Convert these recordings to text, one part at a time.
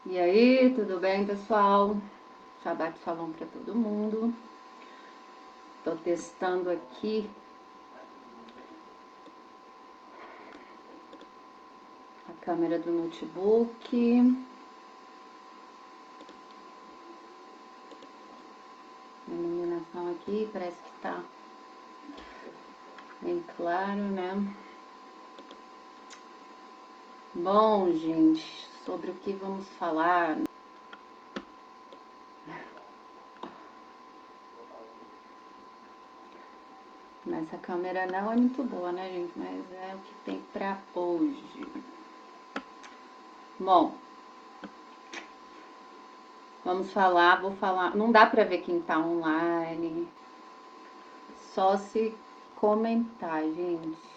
E aí, tudo bem, pessoal? Shabbat Shalom para todo mundo. Tô testando aqui a câmera do notebook. A iluminação aqui parece que tá bem claro, né? Bom, gente, sobre o que vamos falar? Essa câmera não é muito boa, né, gente? Mas é o que tem pra hoje. Bom, vamos falar, vou falar. Não dá pra ver quem tá online. Só se comentar, gente.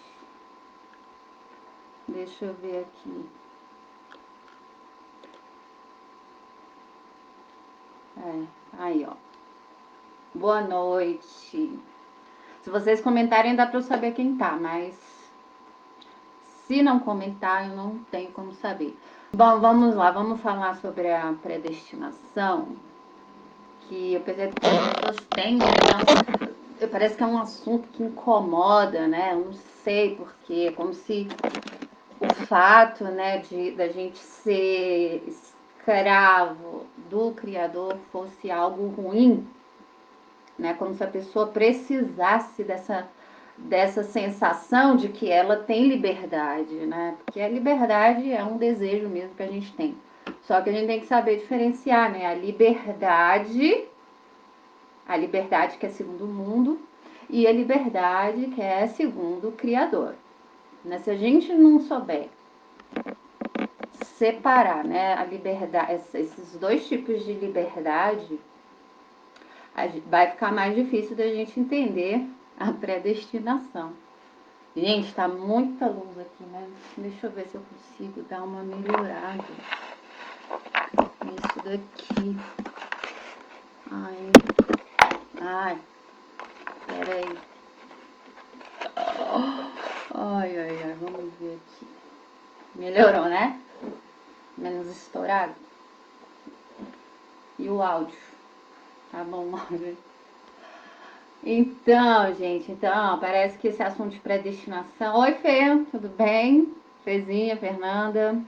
Deixa eu ver aqui. Aí, ó. Boa noite. Se vocês comentarem, dá pra eu saber quem tá, mas se não comentar, eu não tenho como saber. Bom, vamos lá, vamos falar sobre a predestinação, que apesar de que as pessoas têm, né, parece que é um assunto que incomoda, né? Eu não sei porquê, como se o fato, né, da gente ser escravo do Criador fosse algo ruim, né? Como se a pessoa precisasse dessa sensação de que ela tem liberdade, né? Porque a liberdade é um desejo mesmo que a gente tem. Só que a gente tem que saber diferenciar, né? A liberdade que é segundo o mundo e a liberdade que é segundo o Criador. Né? Se a gente não souber separar, né, a liberdade, esses dois tipos de liberdade, vai ficar mais difícil da gente entender a predestinação. Gente, tá muita luz aqui, né? Deixa eu ver se eu consigo dar uma melhorada nisso daqui. Ai, peraí. Ai, vamos ver aqui. Melhorou, né? Menos estourado. E o áudio? Tá bom o áudio? Então, gente, parece que esse assunto de predestinação... Oi, Fê, tudo bem? Fezinha, Fernanda.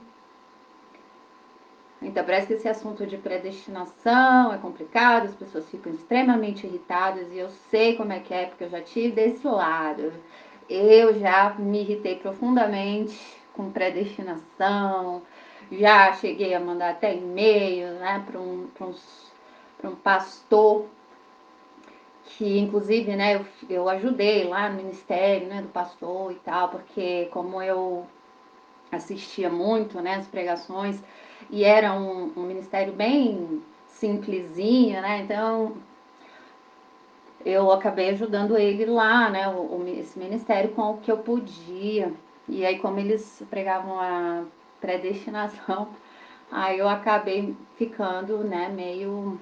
Então, parece que esse assunto de predestinação é complicado, as pessoas ficam extremamente irritadas, e eu sei como é que é, porque eu já tive desse lado. Eu já me irritei profundamente com predestinação, já cheguei a mandar até e-mail, né, para um pastor, que inclusive, né, eu ajudei lá no ministério, né, do pastor e tal, porque como eu assistia muito, né, as pregações, e era um ministério bem simplesinho, né, então eu acabei ajudando ele lá, né, esse ministério com o que eu podia, e aí como eles pregavam a predestinação, aí eu acabei ficando, né, meio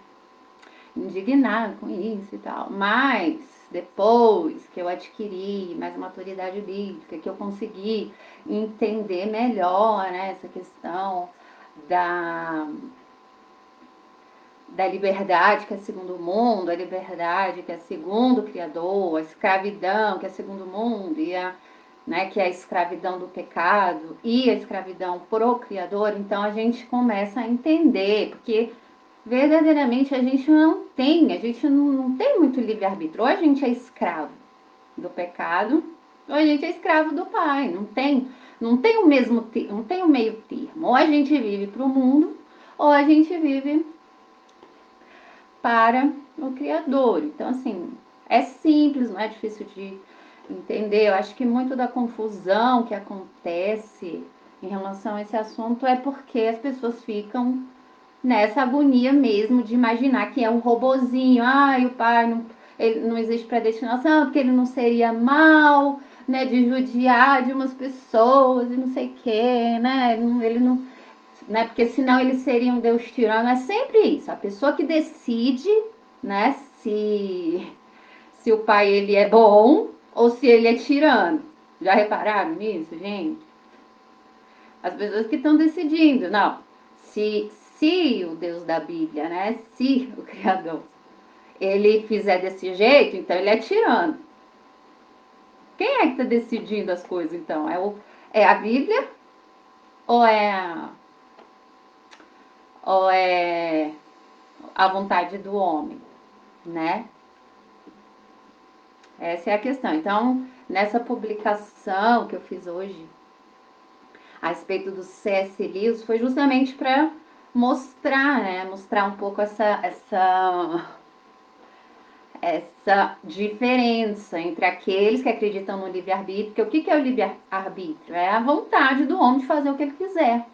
indignada com isso e tal, mas depois que eu adquiri mais maturidade bíblica, que eu consegui entender melhor, né, essa questão da, da liberdade que é segundo o mundo, a liberdade que é segundo o Criador, a escravidão que é segundo o mundo, e né, que é a escravidão do pecado e a escravidão pro Criador, então a gente começa a entender, porque verdadeiramente a gente não tem muito livre-arbítrio. Ou a gente é escravo do pecado, ou a gente é escravo do Pai. Não tem não tem o meio termo. Ou a gente vive para o mundo, ou a gente vive para o Criador. Então, assim, é simples, não é difícil de entender. Eu acho que muito da confusão que acontece em relação a esse assunto é porque as pessoas ficam nessa agonia mesmo de imaginar que é um robozinho. O pai não existe predestinação, porque ele não seria mal, né, de judiar de umas pessoas e não sei o que, né, ele não, né, porque senão ele seria um Deus tirano. É sempre isso, a pessoa que decide, né, se o pai ele é bom ou se ele é tirano. Já repararam nisso, gente? As pessoas que estão decidindo, não, se se o Deus da Bíblia, né, se o Criador, ele fizer desse jeito, então ele é tirano. Quem é que está decidindo as coisas, então? É a Bíblia ou é a vontade do homem, né? Essa é a questão. Então, nessa publicação que eu fiz hoje a respeito do C.S. Lewis, foi justamente para mostrar, né? Mostrar um pouco essa diferença entre aqueles que acreditam no livre-arbítrio, porque o que é o livre-arbítrio? É a vontade do homem de fazer o que ele quiser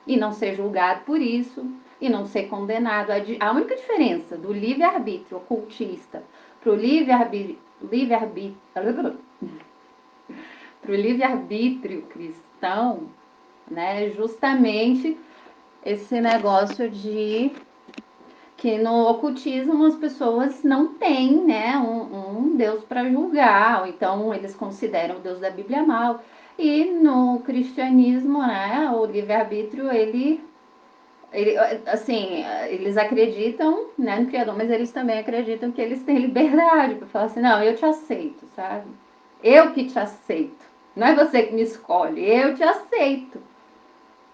e não ser julgado por isso e não ser condenado. A única diferença do livre-arbítrio ocultista para o livre-arbítrio cristão, né, é justamente esse negócio de que no ocultismo as pessoas não têm, né, um Deus para julgar, ou então eles consideram o Deus da Bíblia mal. E no cristianismo, né, o livre-arbítrio, assim, eles acreditam, né, no Criador, mas eles também acreditam que eles têm liberdade para falar assim, não, eu te aceito, sabe? Eu que te aceito. Não é você que me escolhe, eu te aceito.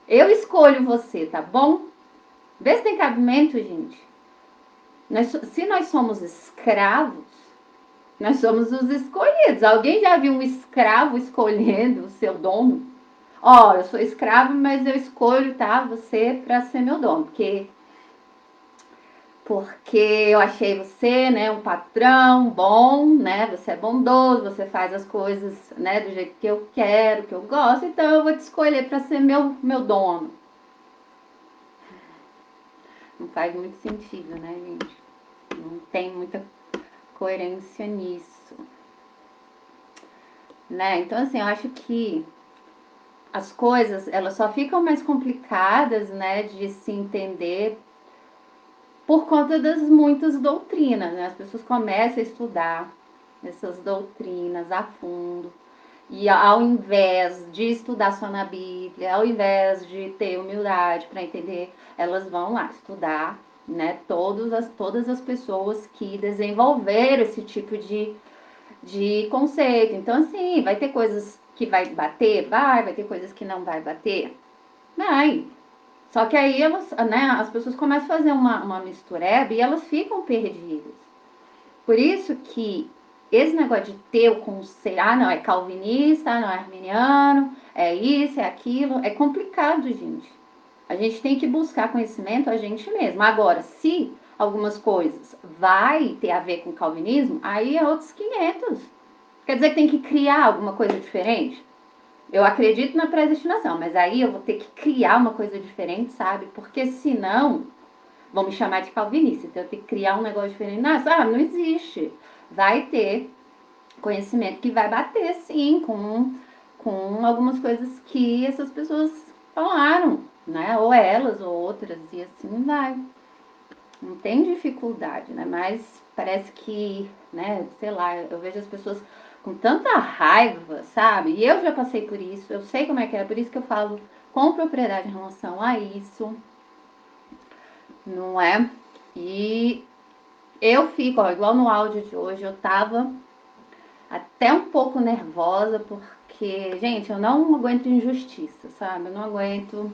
Eu escolho você, tá bom? Vê se tem cabimento, gente. Se nós somos escravos, nós somos os escolhidos. Alguém já viu um escravo escolhendo o seu dono? Ó, eu sou escravo, mas eu escolho, tá, você para ser meu dono, porque eu achei você, né, um patrão bom, né, você é bondoso, você faz as coisas, né, do jeito que eu quero, que eu gosto, então eu vou te escolher para ser meu dono. Não faz muito sentido, né, gente? Não tem muita coerência nisso, né? Então, assim, eu acho que as coisas, elas só ficam mais complicadas, né, de se entender por conta das muitas doutrinas, né? As pessoas começam a estudar essas doutrinas a fundo. E ao invés de estudar só na Bíblia, ao invés de ter humildade para entender, elas vão lá estudar, né? Todas as pessoas que desenvolveram esse tipo de conceito. Então, assim, vai ter coisas que vai bater? Vai ter coisas que não vai bater? Vai. Só que aí elas, né, as pessoas começam a fazer uma mistureba e elas ficam perdidas. Por isso que esse negócio de ter o conceito, não, é calvinista, não é arminiano, é isso, é aquilo, é complicado, gente. A gente tem que buscar conhecimento a gente mesmo. Agora, se algumas coisas vai ter a ver com calvinismo, aí é outros 500. Quer dizer que tem que criar alguma coisa diferente? Eu acredito na predestinação, mas aí eu vou ter que criar uma coisa diferente, sabe? Porque senão vão me chamar de calvinista. Então eu tenho que criar um negócio diferente. Não existe. Vai ter conhecimento que vai bater, sim, com algumas coisas que essas pessoas falaram, né? Ou elas, ou outras, e assim vai. Não tem dificuldade, né? Mas parece que, né, sei lá, eu vejo as pessoas com tanta raiva, sabe? E eu já passei por isso, eu sei como é que é, por isso que eu falo com propriedade em relação a isso, não é? E eu fico, ó, igual no áudio de hoje, eu tava até um pouco nervosa, porque, gente, eu não aguento injustiça, sabe? Eu não aguento.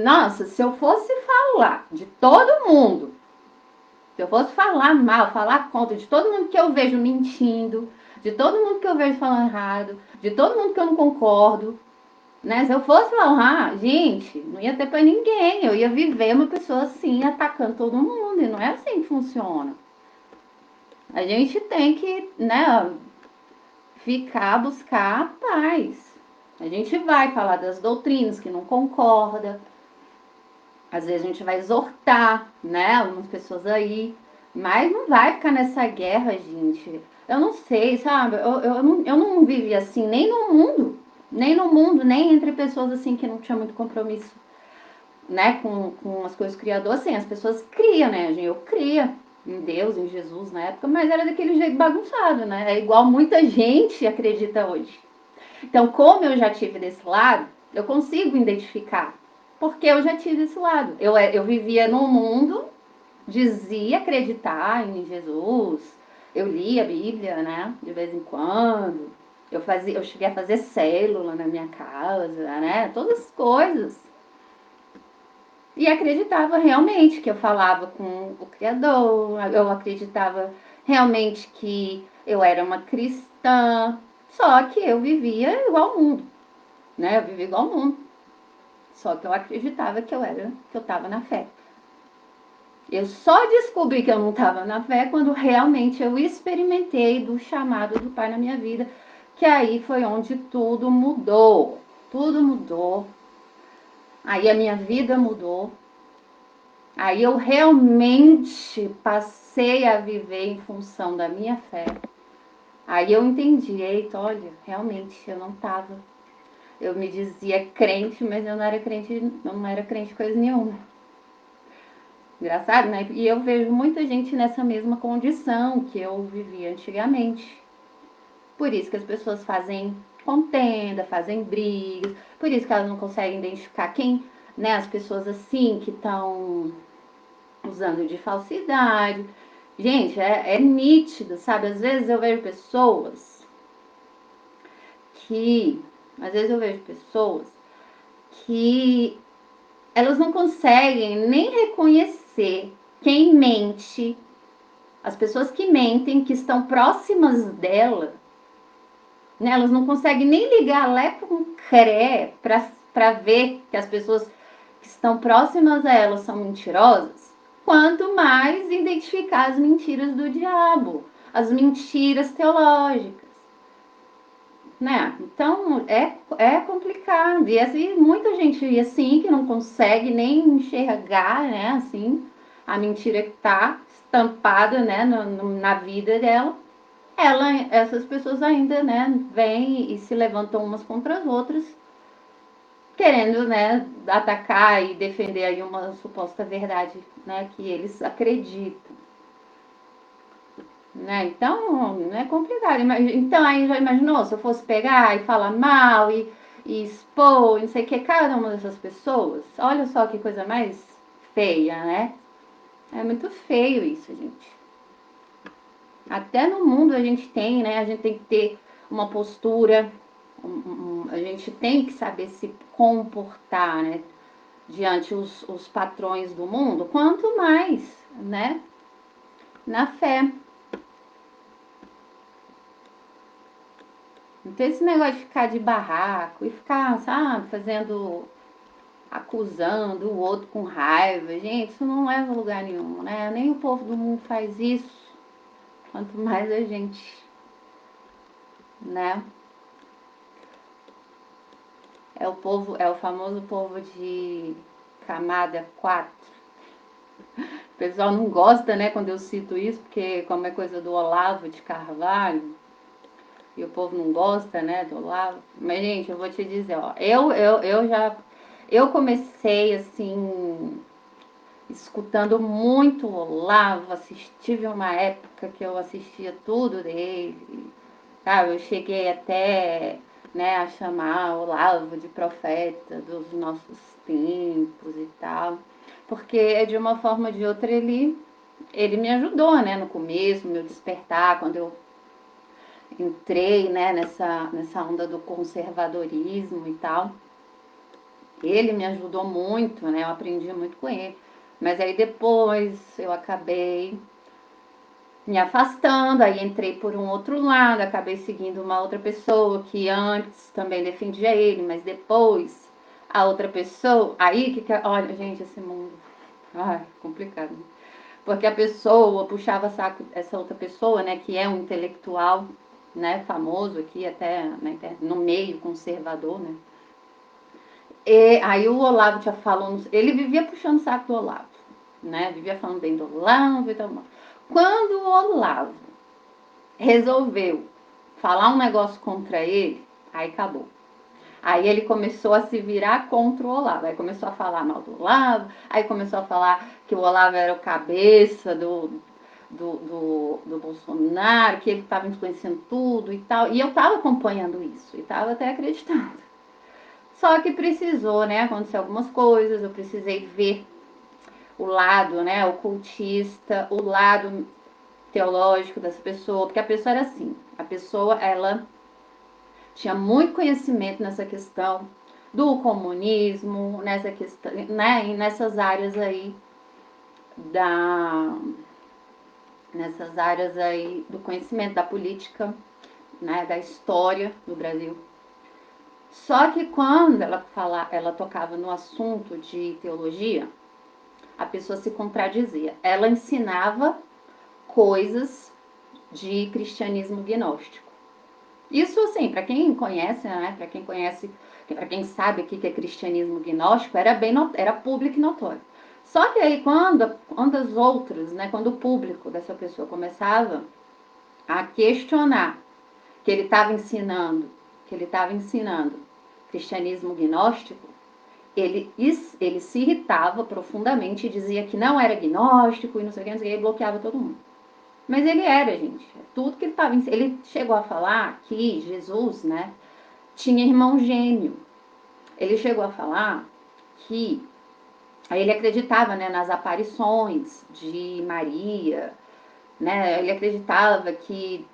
Nossa, se eu fosse falar de todo mundo, se eu fosse falar mal, falar contra de todo mundo que eu vejo mentindo, de todo mundo que eu vejo falando errado, de todo mundo que eu não concordo, né? Se eu fosse falar, gente, não ia ter pra ninguém. Eu ia viver uma pessoa assim, atacando todo mundo. E não é assim que funciona. A gente tem que, né, buscar a paz. A gente vai falar das doutrinas que não concorda. Às vezes a gente vai exortar, né, algumas pessoas aí. Mas não vai ficar nessa guerra, gente. Eu não sei, sabe? Eu não vivi assim nem no mundo. Nem no mundo, nem entre pessoas assim que não tinha muito compromisso, né, com as coisas criadoras. Assim, as pessoas criam, né? Eu cria em Deus, em Jesus na época, mas era daquele jeito bagunçado, né? É igual muita gente acredita hoje. Então, como eu já tive desse lado, eu consigo identificar, porque eu já tive esse lado. Eu vivia num mundo, dizia acreditar em Jesus, eu lia a Bíblia, né, de vez em quando, eu cheguei a fazer célula na minha casa, né, todas as coisas. E acreditava realmente que eu falava com o Criador, eu acreditava realmente que eu era uma cristã, só que eu vivia igual ao mundo, né? Eu vivia igual ao mundo. Só que eu acreditava que eu estava na fé. Eu só descobri que eu não estava na fé quando realmente eu experimentei do chamado do Pai na minha vida, que aí foi onde tudo mudou. Tudo mudou. Aí a minha vida mudou. Aí eu realmente passei a viver em função da minha fé. Aí eu entendi, eita, olha, realmente eu não estava. Eu me dizia crente, mas eu não era crente coisa nenhuma. Engraçado, né? E eu vejo muita gente nessa mesma condição que eu vivia antigamente. Por isso que as pessoas fazem contenda, fazem brigas, por isso que elas não conseguem identificar quem, né, as pessoas assim que estão usando de falsidade. Gente, é nítido, sabe? Às vezes eu vejo pessoas que. Às vezes eu vejo pessoas que elas não conseguem nem reconhecer quem mente, as pessoas que mentem, que estão próximas dela, né? Elas não conseguem nem ligar Lé para um cré para ver que as pessoas que estão próximas a elas são mentirosas, quanto mais identificar as mentiras do diabo, as mentiras teológicas, né? Então é complicado. E assim, muita gente assim que não consegue nem enxergar, né? Assim, a mentira que está estampada, né, na vida dela. Essas pessoas ainda, né, vêm e se levantam umas contra as outras, querendo, né, atacar e defender aí uma suposta verdade, né, que eles acreditam, né? Então, é complicado. Então, aí já imaginou se eu fosse pegar e falar mal e expor, não sei o que, cada uma dessas pessoas? Olha só que coisa mais feia, né? É muito feio isso, gente. Até no mundo a gente tem, né? A gente tem que ter uma postura, a gente tem que saber se comportar, né? Diante os patrões do mundo, quanto mais, né? Na fé. Não tem esse negócio de ficar de barraco e ficar, sabe, acusando o outro com raiva. Gente, isso não leva a lugar nenhum, né? Nem o povo do mundo faz isso, quanto mais a gente, né? É o famoso povo de camada 4. O pessoal não gosta, né, quando eu cito isso, porque como é coisa do Olavo de Carvalho, e o povo não gosta, né, do Olavo. Mas, gente, eu vou te dizer, ó, eu comecei, assim, escutando muito o Olavo, tive uma época que eu assistia tudo dele, sabe? Eu cheguei até, né, a chamar o Olavo de profeta dos nossos tempos e tal, porque de uma forma ou de outra ele me ajudou, né, no começo, meu despertar, quando eu entrei, né, nessa onda do conservadorismo e tal. Ele me ajudou muito, né, eu aprendi muito com ele. Mas aí depois eu acabei me afastando, aí entrei por um outro lado, acabei seguindo uma outra pessoa que antes também defendia ele, mas depois a outra pessoa, aí olha, gente, esse mundo, ai, complicado. Porque a pessoa puxava saco essa outra pessoa, né, que é um intelectual, né, famoso aqui até no meio conservador, né. E aí o Olavo já falou, ele vivia puxando o saco do Olavo, né, vivia falando bem do Olavo e tal. Quando o Olavo resolveu falar um negócio contra ele, aí acabou. Aí ele começou a se virar contra o Olavo. Aí começou a falar mal do Olavo, aí começou a falar que o Olavo era o cabeça do Bolsonaro, que ele estava influenciando tudo e tal. E eu estava acompanhando isso, e estava até acreditando. Só que precisou, né, acontecer algumas coisas, eu precisei ver o lado, né, ocultista, o lado teológico dessa pessoa, porque a pessoa era assim, a pessoa, ela tinha muito conhecimento nessa questão do comunismo, nessa questão, né, e nessas áreas aí da nessas áreas aí do conhecimento da política, né, da história do Brasil. Só que quando ela tocava no assunto de teologia, a pessoa se contradizia. Ela ensinava coisas de cristianismo gnóstico. Isso, assim, para quem conhece, né, para quem sabe o que é cristianismo gnóstico, era público e notório. Só que aí quando as outras, né, quando o público dessa pessoa começava a questionar que ele estava ensinando cristianismo gnóstico, ele se irritava profundamente e dizia que não era gnóstico e não sei o que, e bloqueava todo mundo. Mas ele era, gente. Tudo que ele estava ensinando. Ele chegou a falar que Jesus, né, tinha irmão gêmeo. Ele chegou a falar que ele acreditava, né, nas aparições de Maria, né? Ele acreditava que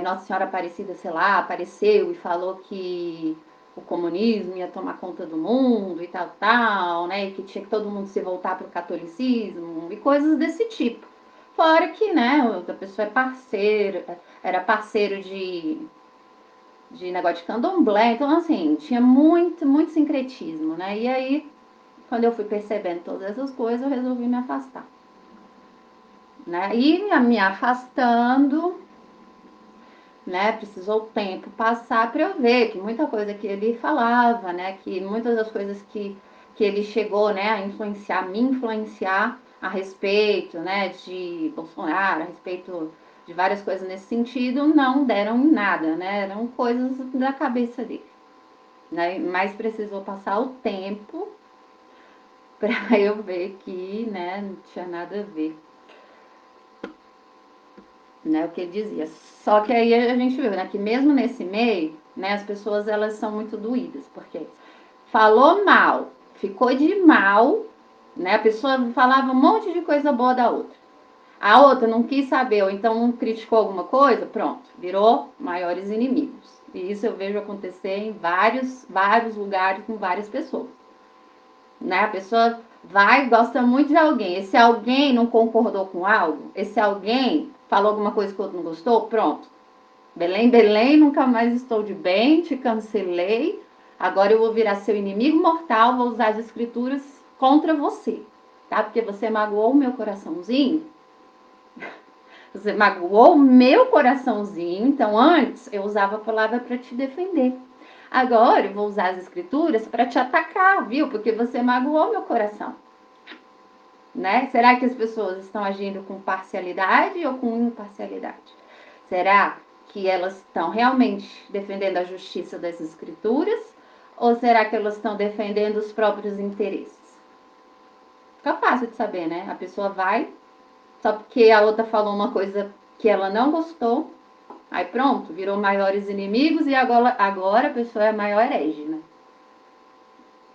Nossa Senhora Aparecida, sei lá, apareceu e falou que o comunismo ia tomar conta do mundo e tal, né? E que tinha que todo mundo se voltar para o catolicismo e coisas desse tipo. Fora que, né, a pessoa era parceiro de negócio de candomblé, então assim, tinha muito sincretismo, né? E aí, quando eu fui percebendo todas essas coisas, eu resolvi me afastar. Né? E me afastando, né? Precisou o tempo passar para eu ver que muita coisa que ele falava, né? Que muitas das coisas que ele chegou, né, a influenciar, me influenciar a respeito, né, de Bolsonaro, a respeito de várias coisas nesse sentido, não deram em nada, né? Eram coisas da cabeça dele, né? Mas precisou passar o tempo para eu ver que, né, não tinha nada a ver, né, o que ele dizia. Só que aí a gente viu, né, que mesmo nesse meio, né, as pessoas elas são muito doídas, porque falou mal, ficou de mal, né, a pessoa falava um monte de coisa boa da outra. A outra não quis saber, ou então não criticou alguma coisa, pronto, virou maiores inimigos. E isso eu vejo acontecer em vários lugares com várias pessoas. Né? A pessoa gosta muito de alguém. Esse alguém não concordou com algo, esse alguém falou alguma coisa que o outro não gostou, pronto. Belém, nunca mais estou de bem, te cancelei. Agora eu vou virar seu inimigo mortal, vou usar as escrituras contra você, tá? Porque você magoou o meu coraçãozinho. Você magoou o meu coraçãozinho. Então, antes eu usava a palavra para te defender. Agora eu vou usar as escrituras para te atacar, viu? Porque você magoou meu coração. Né? Será que as pessoas estão agindo com parcialidade ou com imparcialidade? Será que elas estão realmente defendendo a justiça das escrituras? Ou será que elas estão defendendo os próprios interesses? Fica fácil de saber, né? A pessoa vai, só porque a outra falou uma coisa que ela não gostou, aí pronto, virou maiores inimigos e agora a pessoa é a maior herege, né?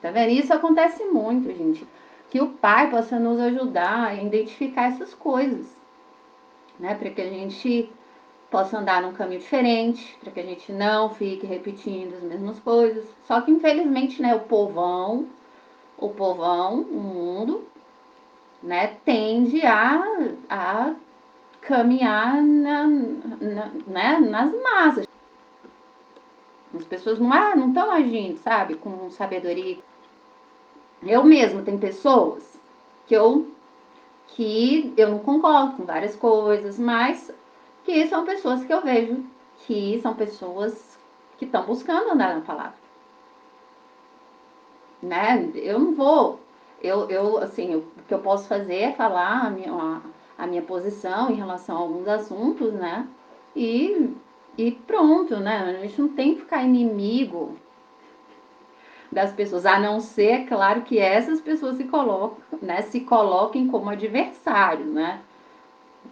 Tá vendo? Isso acontece muito, gente. Que o Pai possa nos ajudar a identificar essas coisas, né? Para que a gente possa andar num caminho diferente, para que a gente não fique repetindo as mesmas coisas. Só que infelizmente, né, o mundo, né, tende a caminhar né, nas massas. As pessoas não estão agindo, sabe, com sabedoria. Eu mesma tenho pessoas que eu não concordo com várias coisas, mas que são pessoas que eu vejo que são pessoas que estão buscando andar na palavra. Né? Eu não vou. Assim, o que eu posso fazer é falar a minha posição em relação a alguns assuntos, né? E pronto, né? A gente não tem que ficar inimigo das pessoas, a não ser, claro, que essas pessoas se coloquem como adversários, né?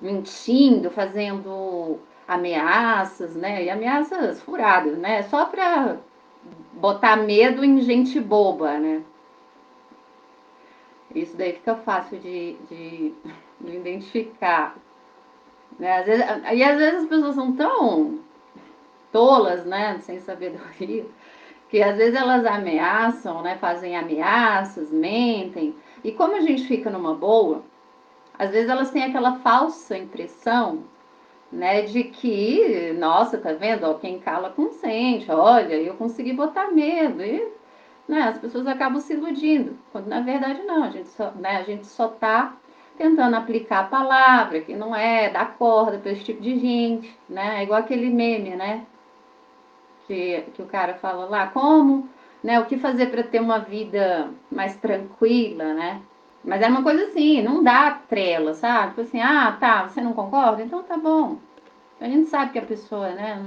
Mentindo, fazendo ameaças, né? E ameaças furadas, né? Só para botar medo em gente boba, né? Isso daí fica fácil de identificar. Né? Às vezes as pessoas são tão tolas, né? Sem sabedoria, que às vezes elas ameaçam, né? Fazem ameaças, mentem. E como a gente fica numa boa, às vezes elas têm aquela falsa impressão, né, de que, nossa, tá vendo? Ó, quem cala consente, olha, eu consegui botar medo. E, né, as pessoas acabam se iludindo, quando na verdade não, a gente só tá tentando aplicar a palavra, que não é dar corda para esse tipo de gente, né? É igual aquele meme, né? Que o cara fala lá, como, né? O que fazer para ter uma vida mais tranquila, né? Mas é uma coisa assim, não dá trela, sabe? Tipo assim, ah, tá, você não concorda? Então tá bom. A gente sabe que a pessoa, né,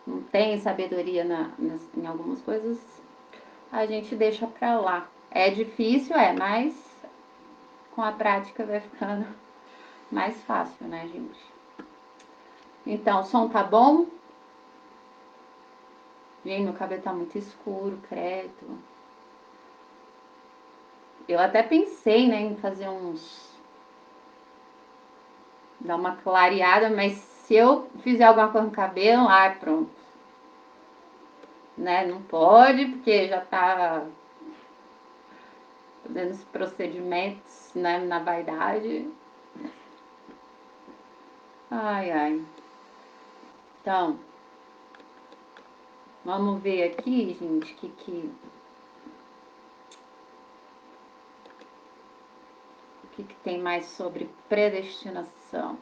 não tem sabedoria em algumas coisas, a gente deixa pra lá. É difícil, mas com a prática vai ficando mais fácil, né, gente? Então, o som tá bom? Gente, meu cabelo tá muito escuro, credo. Eu até pensei, né, em fazer dar uma clareada, mas se eu fizer alguma coisa no cabelo, pronto. Né, não pode, porque já tá fazendo os procedimentos, né, na vaidade. Ai, ai. Então, vamos ver aqui, gente, o que tem mais sobre predestinação.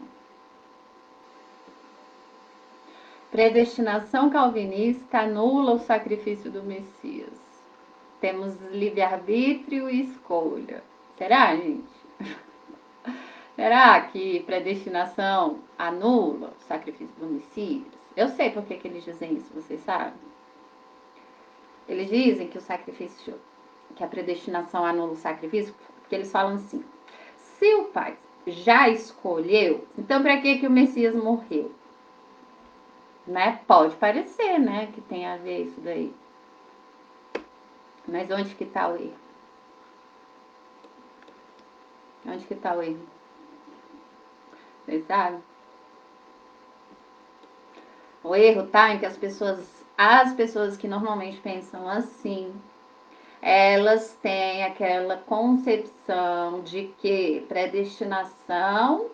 Predestinação calvinista anula o sacrifício do Messias. Temos livre-arbítrio e escolha. Será, gente? Será que predestinação anula o sacrifício do Messias? Eu sei por que eles dizem isso, vocês sabem? Eles dizem que o sacrifício, que a predestinação anula o sacrifício, porque eles falam assim: se o Pai já escolheu, então para que o Messias morreu? Né? Pode parecer, né, que tem a ver isso daí. Mas onde que está o erro? Onde que está o erro? Vocês sabem? O erro tá em que as pessoas que normalmente pensam assim, elas têm aquela concepção de que predestinação,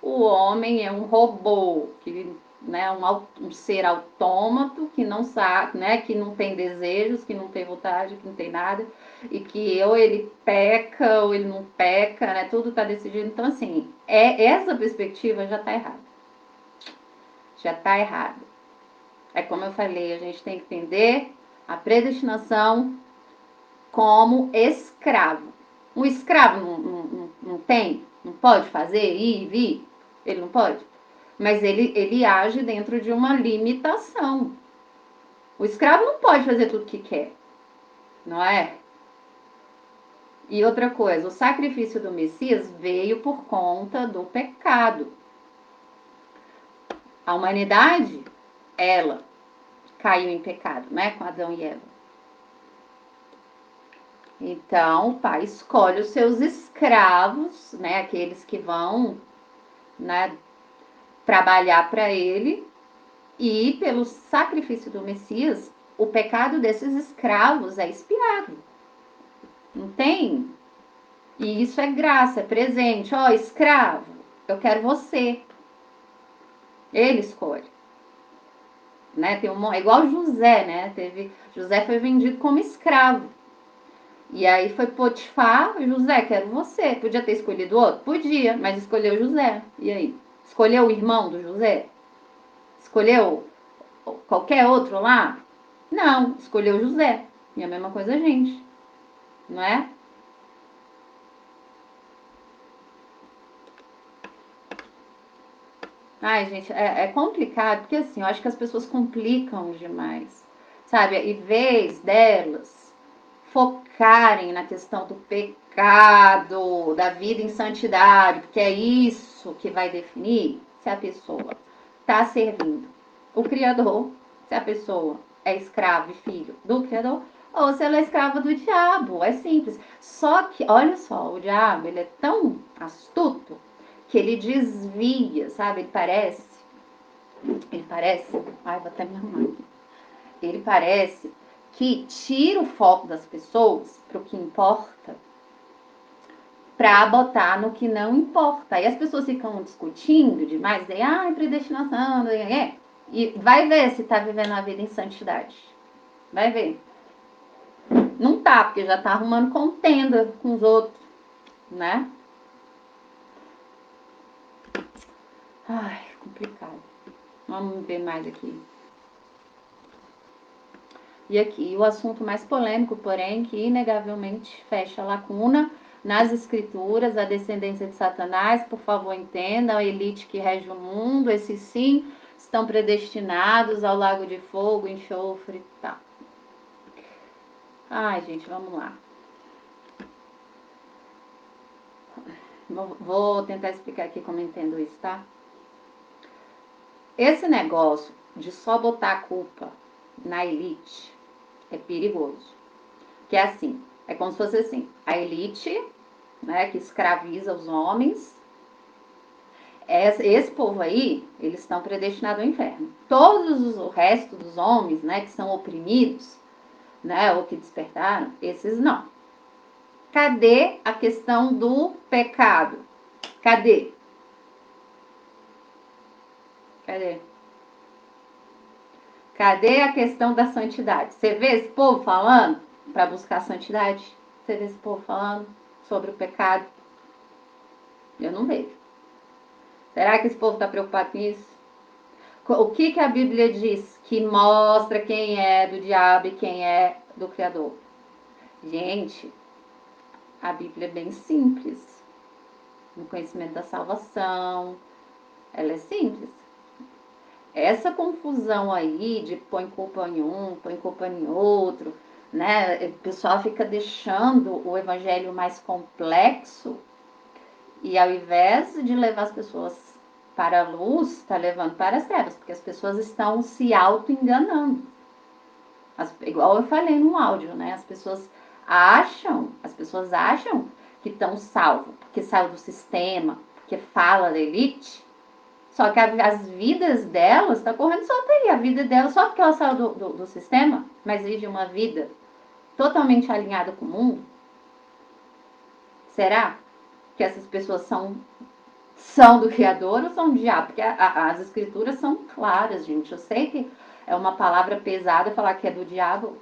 o homem é um robô, que, né, um ser autômato que não sabe, né, que não tem desejos, que não tem vontade, que não tem nada, e que ou ele peca ou ele não peca, né, tudo está decidido. Então, assim, essa perspectiva já está errada. Já está errada. É como eu falei, a gente tem que entender a predestinação como escravo. Um escravo não tem, não pode fazer, ir e vir, ele não pode. Mas ele age dentro de uma limitação. O escravo não pode fazer tudo o que quer, não é? E outra coisa, o sacrifício do Messias veio por conta do pecado. A humanidade, ela caiu em pecado, né? Com Adão e Eva. Então, o pai escolhe os seus escravos, né? Aqueles que vão, né, trabalhar para ele, e pelo sacrifício do Messias, o pecado desses escravos é expiado. Não tem? E isso é graça, é presente. Ó, escravo, eu quero você. Ele escolhe. Né? É igual José, né? José foi vendido como escravo. E aí foi Potifar, José, quero você. Podia ter escolhido outro? Podia, mas escolheu José. E aí? Escolheu o irmão do José? Escolheu qualquer outro lá? Não, escolheu José. E a mesma coisa a gente, não é? Ai, gente, é complicado, porque assim, eu acho que as pessoas complicam demais, sabe? Em vez delas focarem na questão do pecado, da vida em santidade, porque é isso que vai definir se a pessoa está servindo o Criador, se a pessoa é escravo e filho do Criador, ou se ela é escrava do diabo. É simples. Só que, olha só, o diabo, ele é tão astuto que ele desvia, sabe? Ai, vou até me arrumar aqui. Ele parece que tira o foco das pessoas para o que importa, para botar no que não importa. Aí as pessoas ficam discutindo demais, daí, predestinação, e vai ver se tá vivendo a vida em santidade. Vai ver. Não tá, porque já tá arrumando contenda com os outros, né? Ai, complicado. Vamos ver mais aqui. E aqui, o assunto mais polêmico, porém, que inegavelmente fecha a lacuna nas escrituras, a descendência de Satanás, por favor, entendam, a elite que rege o mundo, esses sim estão predestinados ao lago de fogo, enxofre e tal. Ai, gente, vamos lá. Vou tentar explicar aqui como eu entendo isso, tá? Esse negócio de só botar a culpa na elite é perigoso. Que é assim, é como se fosse assim, a elite, né, que escraviza os homens, esse povo aí, eles estão predestinados ao inferno. Todos o resto dos homens, né, que são oprimidos, né, ou que despertaram, esses não. Cadê a questão do pecado? Cadê? Cadê? Cadê a questão da santidade? Você vê esse povo falando para buscar santidade? Você vê esse povo falando sobre o pecado? Eu não vejo. Será que esse povo está preocupado com isso? O que a Bíblia diz que mostra quem é do diabo e quem é do Criador? Gente, a Bíblia é bem simples. No conhecimento da salvação, ela é simples. Essa confusão aí de põe culpa em um, põe culpa em outro, né? O pessoal fica deixando o evangelho mais complexo e ao invés de levar as pessoas para a luz, está levando para as trevas, porque as pessoas estão se auto-enganando. Igual eu falei no áudio, né? As pessoas acham que estão salvos, porque saiu do sistema, porque fala da elite. Só que as vidas delas estão correndo solta aí. A vida delas, só porque ela saiu do sistema, mas vive uma vida totalmente alinhada com o mundo. Será que essas pessoas são do Criador ou são do diabo? Porque as escrituras são claras, gente. Eu sei que é uma palavra pesada falar que é do diabo,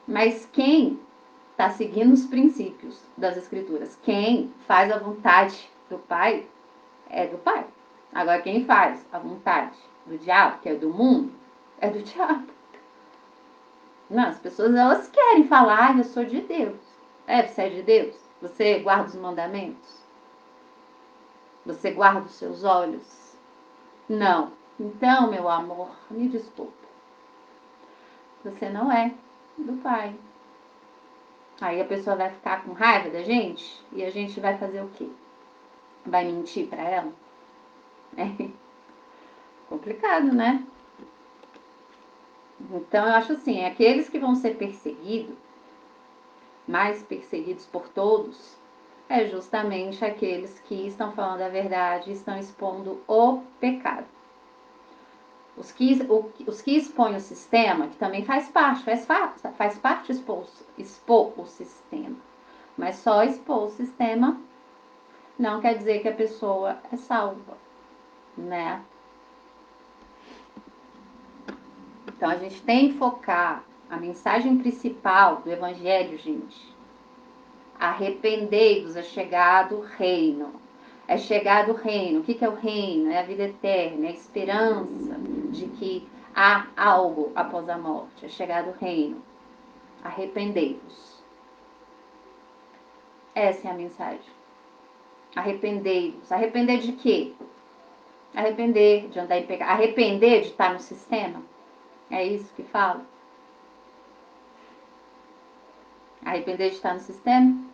mas quem está seguindo os princípios das escrituras, quem faz a vontade do Pai, é do Pai. Agora, quem faz a vontade do diabo, que é do mundo, é do diabo. Não, as pessoas, elas querem falar, eu sou de Deus. Você é de Deus? Você guarda os mandamentos? Você guarda os seus olhos? Não. Então, meu amor, me desculpa. Você não é do Pai. Aí a pessoa vai ficar com raiva da gente e a gente vai fazer o quê? Vai mentir para ela? É complicado, né? Então eu acho assim, aqueles que vão ser perseguidos, mais perseguidos por todos, é justamente aqueles que estão falando a verdade, estão expondo o pecado. Os que expõem o sistema, que também faz parte expor o sistema. Mas só expor o sistema não quer dizer que a pessoa é salva, né? Então a gente tem que focar a mensagem principal do Evangelho, gente. Arrependei-vos, é chegado o reino. É chegado o reino. O que é o reino? É a vida eterna, é a esperança de que há algo após a morte. É chegado o reino. Arrependei-vos. Essa é a mensagem. Arrependei-vos. Arrepender de quê? Arrepender de andar em pecado. Arrepender de estar no sistema. É isso que fala? Arrepender de estar no sistema?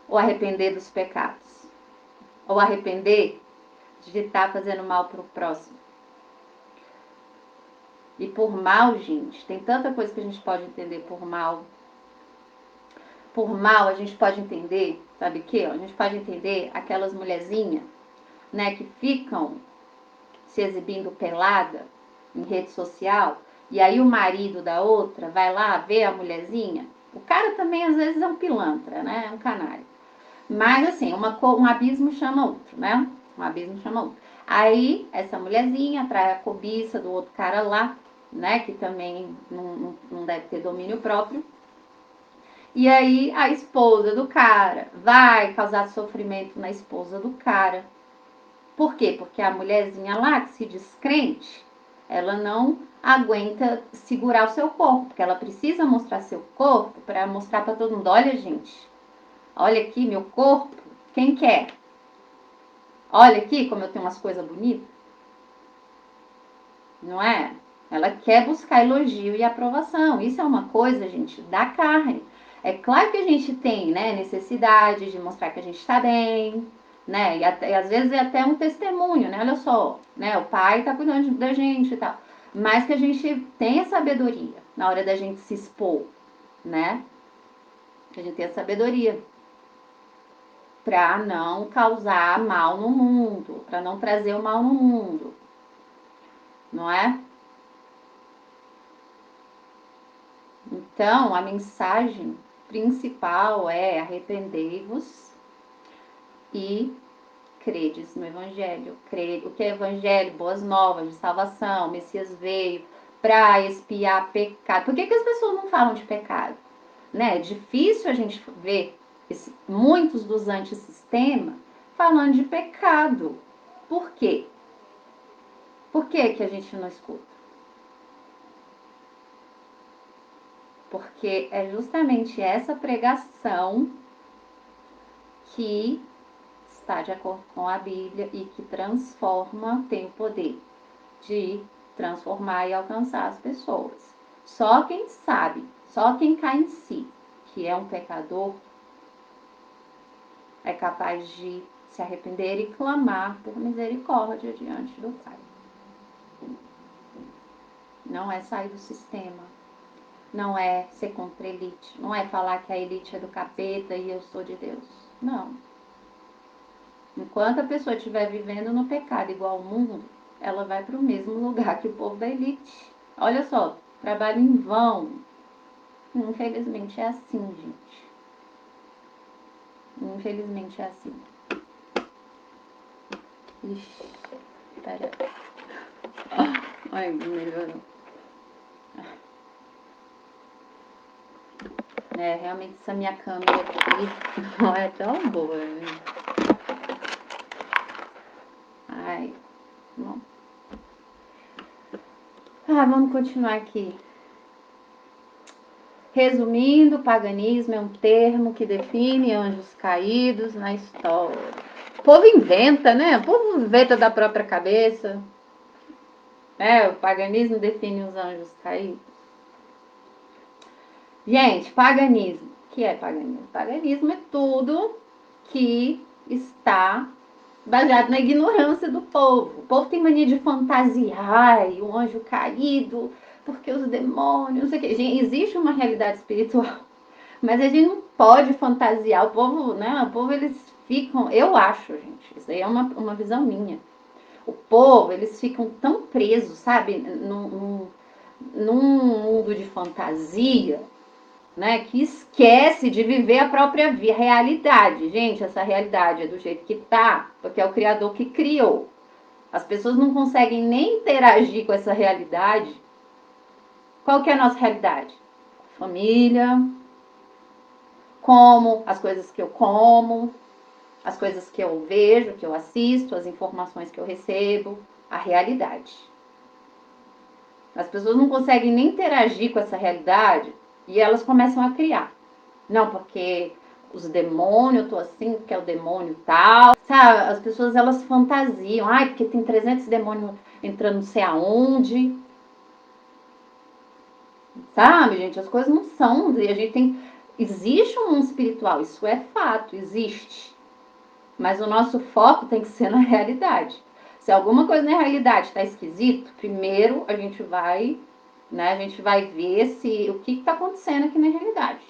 Ou arrepender dos pecados? Ou arrepender de estar fazendo mal para o próximo? E por mal, gente, tem tanta coisa que a gente pode entender por mal. Por mal, a gente pode entender, sabe o quê? A gente pode entender aquelas mulherzinhas, né, que ficam se exibindo pelada em rede social, e aí o marido da outra vai lá ver a mulherzinha. O cara também, às vezes, é um pilantra, né? É um canalha. Mas, assim, um abismo chama outro, né? Um abismo chama outro. Aí, essa mulherzinha atrai a cobiça do outro cara lá, né? Que também não deve ter domínio próprio. E aí, a esposa do cara vai causar sofrimento na esposa do cara. Por quê? Porque a mulherzinha lá, que se descrente, ela não aguenta segurar o seu corpo, porque ela precisa mostrar seu corpo para mostrar para todo mundo, olha, gente, olha aqui meu corpo, quem quer? Olha aqui como eu tenho umas coisas bonitas. Não é? Ela quer buscar elogio e aprovação. Isso é uma coisa, gente, da carne. É claro que a gente tem, né, necessidade de mostrar que a gente está bem, né? E às vezes é até um testemunho, né? Olha só, né? O pai tá cuidando da gente e tal. Mas que a gente tenha sabedoria na hora da gente se expor, né? Que a gente tenha sabedoria para não causar mal no mundo, para não trazer o mal no mundo, não é? Então, a mensagem principal é arrependei-vos e credes no Evangelho. O que é Evangelho? Boas novas de salvação. O Messias veio para expiar pecado. Por que as pessoas não falam de pecado? Né? É difícil a gente ver muitos dos antissistema falando de pecado. Por quê? Por que a gente não escuta? Porque é justamente essa pregação que está de acordo com a Bíblia e que transforma, tem o poder de transformar e alcançar as pessoas. Só quem sabe, só quem cai em si, que é um pecador, é capaz de se arrepender e clamar por misericórdia diante do Pai. Não é sair do sistema, não é ser contra a elite, não é falar que a elite é do capeta e eu sou de Deus. Não. Enquanto a pessoa estiver vivendo no pecado igual ao mundo, ela vai para o mesmo lugar que o povo da elite. Olha só, trabalho em vão. Infelizmente é assim, gente. Infelizmente é assim. Ixi, pera. Ai, melhorou. É, realmente essa minha câmera aqui não é tão boa, né? Ai, bom. Vamos continuar aqui. Resumindo, paganismo é um termo que define anjos caídos na história. O povo inventa, né? O povo inventa da própria cabeça. O paganismo define os anjos caídos. Gente, paganismo. O que é paganismo? Paganismo é tudo que está baseado na ignorância do povo. O povo tem mania de fantasiar, o anjo caído, porque os demônios, não sei o quê. Gente, existe uma realidade espiritual, mas a gente não pode fantasiar. O povo, né? O povo, eles ficam, eu acho, gente, isso aí é uma visão minha. O povo, eles ficam tão presos, sabe, num mundo de fantasia, né, que esquece de viver a própria realidade. Gente, essa realidade é do jeito que tá, porque é o Criador que criou. As pessoas não conseguem nem interagir com essa realidade. Qual que é a nossa realidade? Família, como, as coisas que eu como, as coisas que eu vejo, que eu assisto, as informações que eu recebo, a realidade. As pessoas não conseguem nem interagir com essa realidade e elas começam a criar. Não, porque os demônios, eu tô assim, porque é o demônio tal. Sabe, as pessoas elas fantasiam. Ai, porque tem 300 demônios entrando não sei aonde. Sabe, gente, as coisas não são. E a gente tem. Existe um mundo espiritual, isso é fato, existe. Mas o nosso foco tem que ser na realidade. Se alguma coisa na realidade está esquisito, primeiro a gente vai né? A gente vai ver o que está acontecendo aqui na realidade.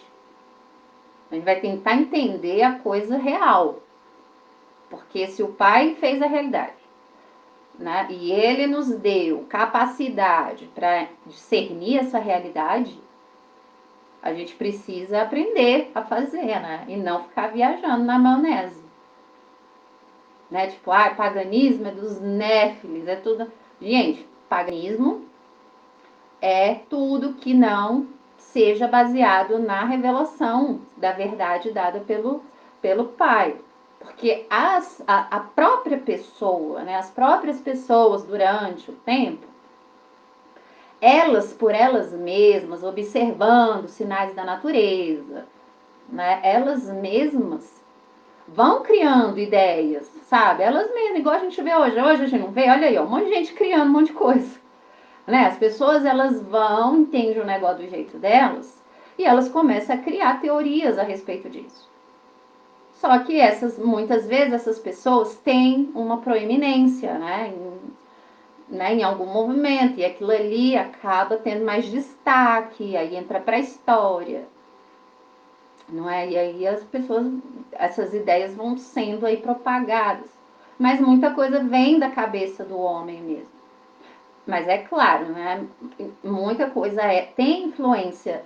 A gente vai tentar entender a coisa real. Porque se o Pai fez a realidade, né? E ele nos deu capacidade para discernir essa realidade, a gente precisa aprender a fazer, né? E não ficar viajando na maionese. Né? Tipo, paganismo é dos néfilis, é tudo. Gente, paganismo é tudo que não seja baseado na revelação da verdade dada pelo Pai. Porque a própria pessoa, né, as próprias pessoas durante o tempo, elas por elas mesmas, observando sinais da natureza, né, elas mesmas vão criando ideias, sabe? Elas mesmas, igual a gente vê hoje. Hoje a gente não vê, olha aí, ó, um monte de gente criando um monte de coisa. Né? As pessoas, elas vão, entendem o negócio do jeito delas, e elas começam a criar teorias a respeito disso. Só que muitas vezes, essas pessoas têm uma proeminência, em algum movimento, e aquilo ali acaba tendo mais destaque, aí entra para a história, não é? E aí essas ideias vão sendo aí propagadas. Mas muita coisa vem da cabeça do homem mesmo. Mas é claro, né? Muita coisa tem influência,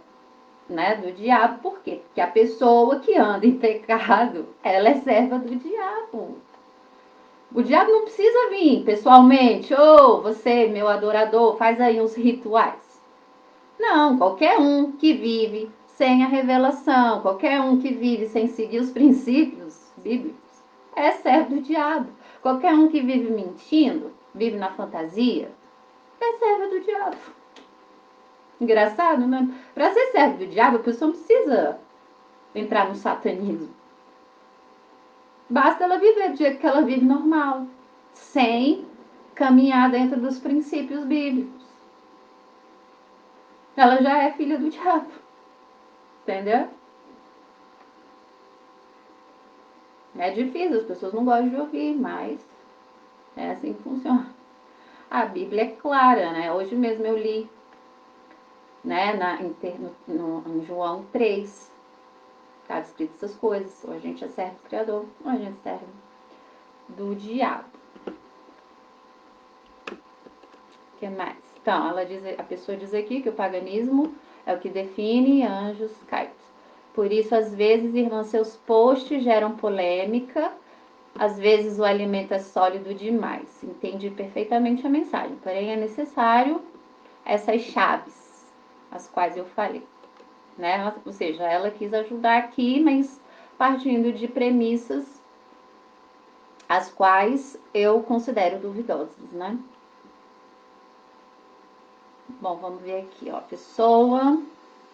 né, do diabo. Por quê? Porque a pessoa que anda em pecado, ela é serva do diabo. O diabo não precisa vir pessoalmente. Você, meu adorador, faz aí uns rituais. Não, qualquer um que vive sem a revelação, qualquer um que vive sem seguir os princípios bíblicos, é servo do diabo. Qualquer um que vive mentindo, vive na fantasia, é servo do diabo. Engraçado, né? Para ser servo do diabo, a pessoa não precisa entrar no satanismo. Basta ela viver do jeito que ela vive normal, sem caminhar dentro dos princípios bíblicos. Ela já é filha do diabo. Entendeu? É difícil, as pessoas não gostam de ouvir, mas é assim que funciona. A Bíblia é clara, né? Hoje mesmo eu li, né, em João 3, está escrito essas coisas. Ou a gente é servo do Criador, ou a gente é servo do diabo. O que mais? Então, a pessoa diz aqui que o paganismo é o que define anjos caídos. Por isso, às vezes, irmãos, seus posts geram polêmica. Às vezes o alimento é sólido demais. Entendi perfeitamente a mensagem, porém é necessário essas chaves, as quais eu falei, né? Ou seja, ela quis ajudar aqui, mas partindo de premissas as quais eu considero duvidosas, né? Bom, vamos ver aqui, ó. Pessoa,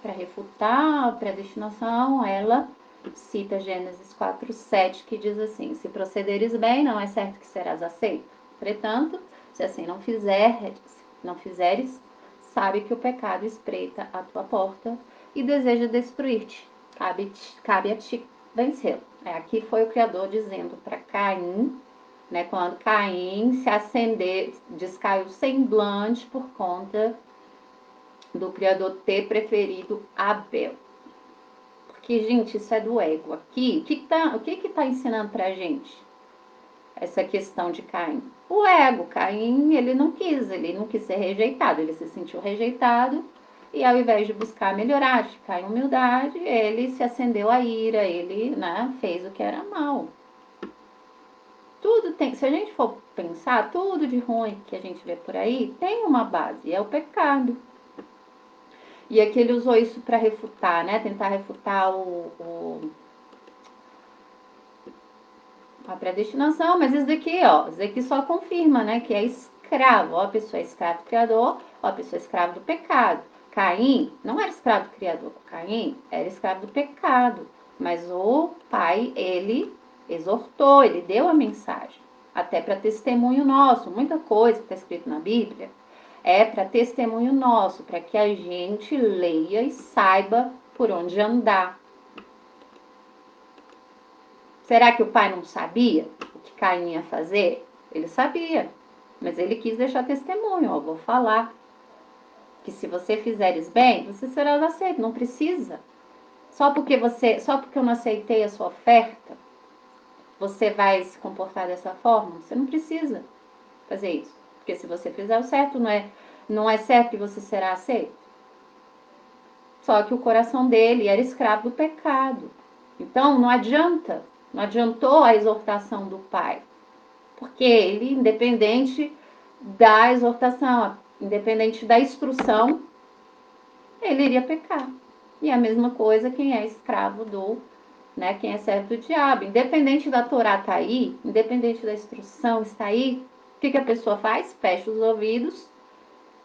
para refutar a predestinação, ela cita Gênesis 4:7, que diz assim: se procederes bem, não é certo que serás aceito. Entretanto, se assim não fizeres, sabe que o pecado espreita a tua porta e deseja destruir-te. Cabe a ti vencê-lo. Aqui foi o Criador dizendo para Caim, né, quando Caim se acender, descaiu o semblante por conta do Criador ter preferido Abel. Porque, gente, isso é do ego. Aqui, o que tá ensinando pra gente essa questão de Caim? O ego. Caim, ele não quis ser rejeitado, ele se sentiu rejeitado e ao invés de buscar melhorar, de ficar em humildade, ele se acendeu à ira, ele, né, fez o que era mal. Tudo tem, se a gente for pensar, tudo de ruim que a gente vê por aí tem uma base, é o pecado. E aqui ele usou isso para refutar, né? Tentar refutar a predestinação, mas isso daqui, ó, isso daqui só confirma, né? Que é escravo. Ó, a pessoa é escravo do Criador, ó, a pessoa é escravo do pecado. Caim não era escravo do Criador. Caim era escravo do pecado. Mas o pai, ele exortou, ele deu a mensagem. Até para testemunho nosso. Muita coisa que está escrito na Bíblia é para testemunho nosso, para que a gente leia e saiba por onde andar. Será que o pai não sabia o que Caim ia fazer? Ele sabia, mas ele quis deixar testemunho, ó, vou falar. que se você fizeres bem, você será aceito. Não precisa. Só porque eu não aceitei a sua oferta, você vai se comportar dessa forma? Você não precisa fazer isso. Porque se você fizer o certo, não é certo que você será aceito. Só que o coração dele era escravo do pecado. Então não adiantou a exortação do pai. Porque ele, independente da exortação, independente da instrução, ele iria pecar. E a mesma coisa quem é escravo quem é servo do diabo. Independente da Torá estar aí, independente da instrução estar aí, o que a pessoa faz? Fecha os ouvidos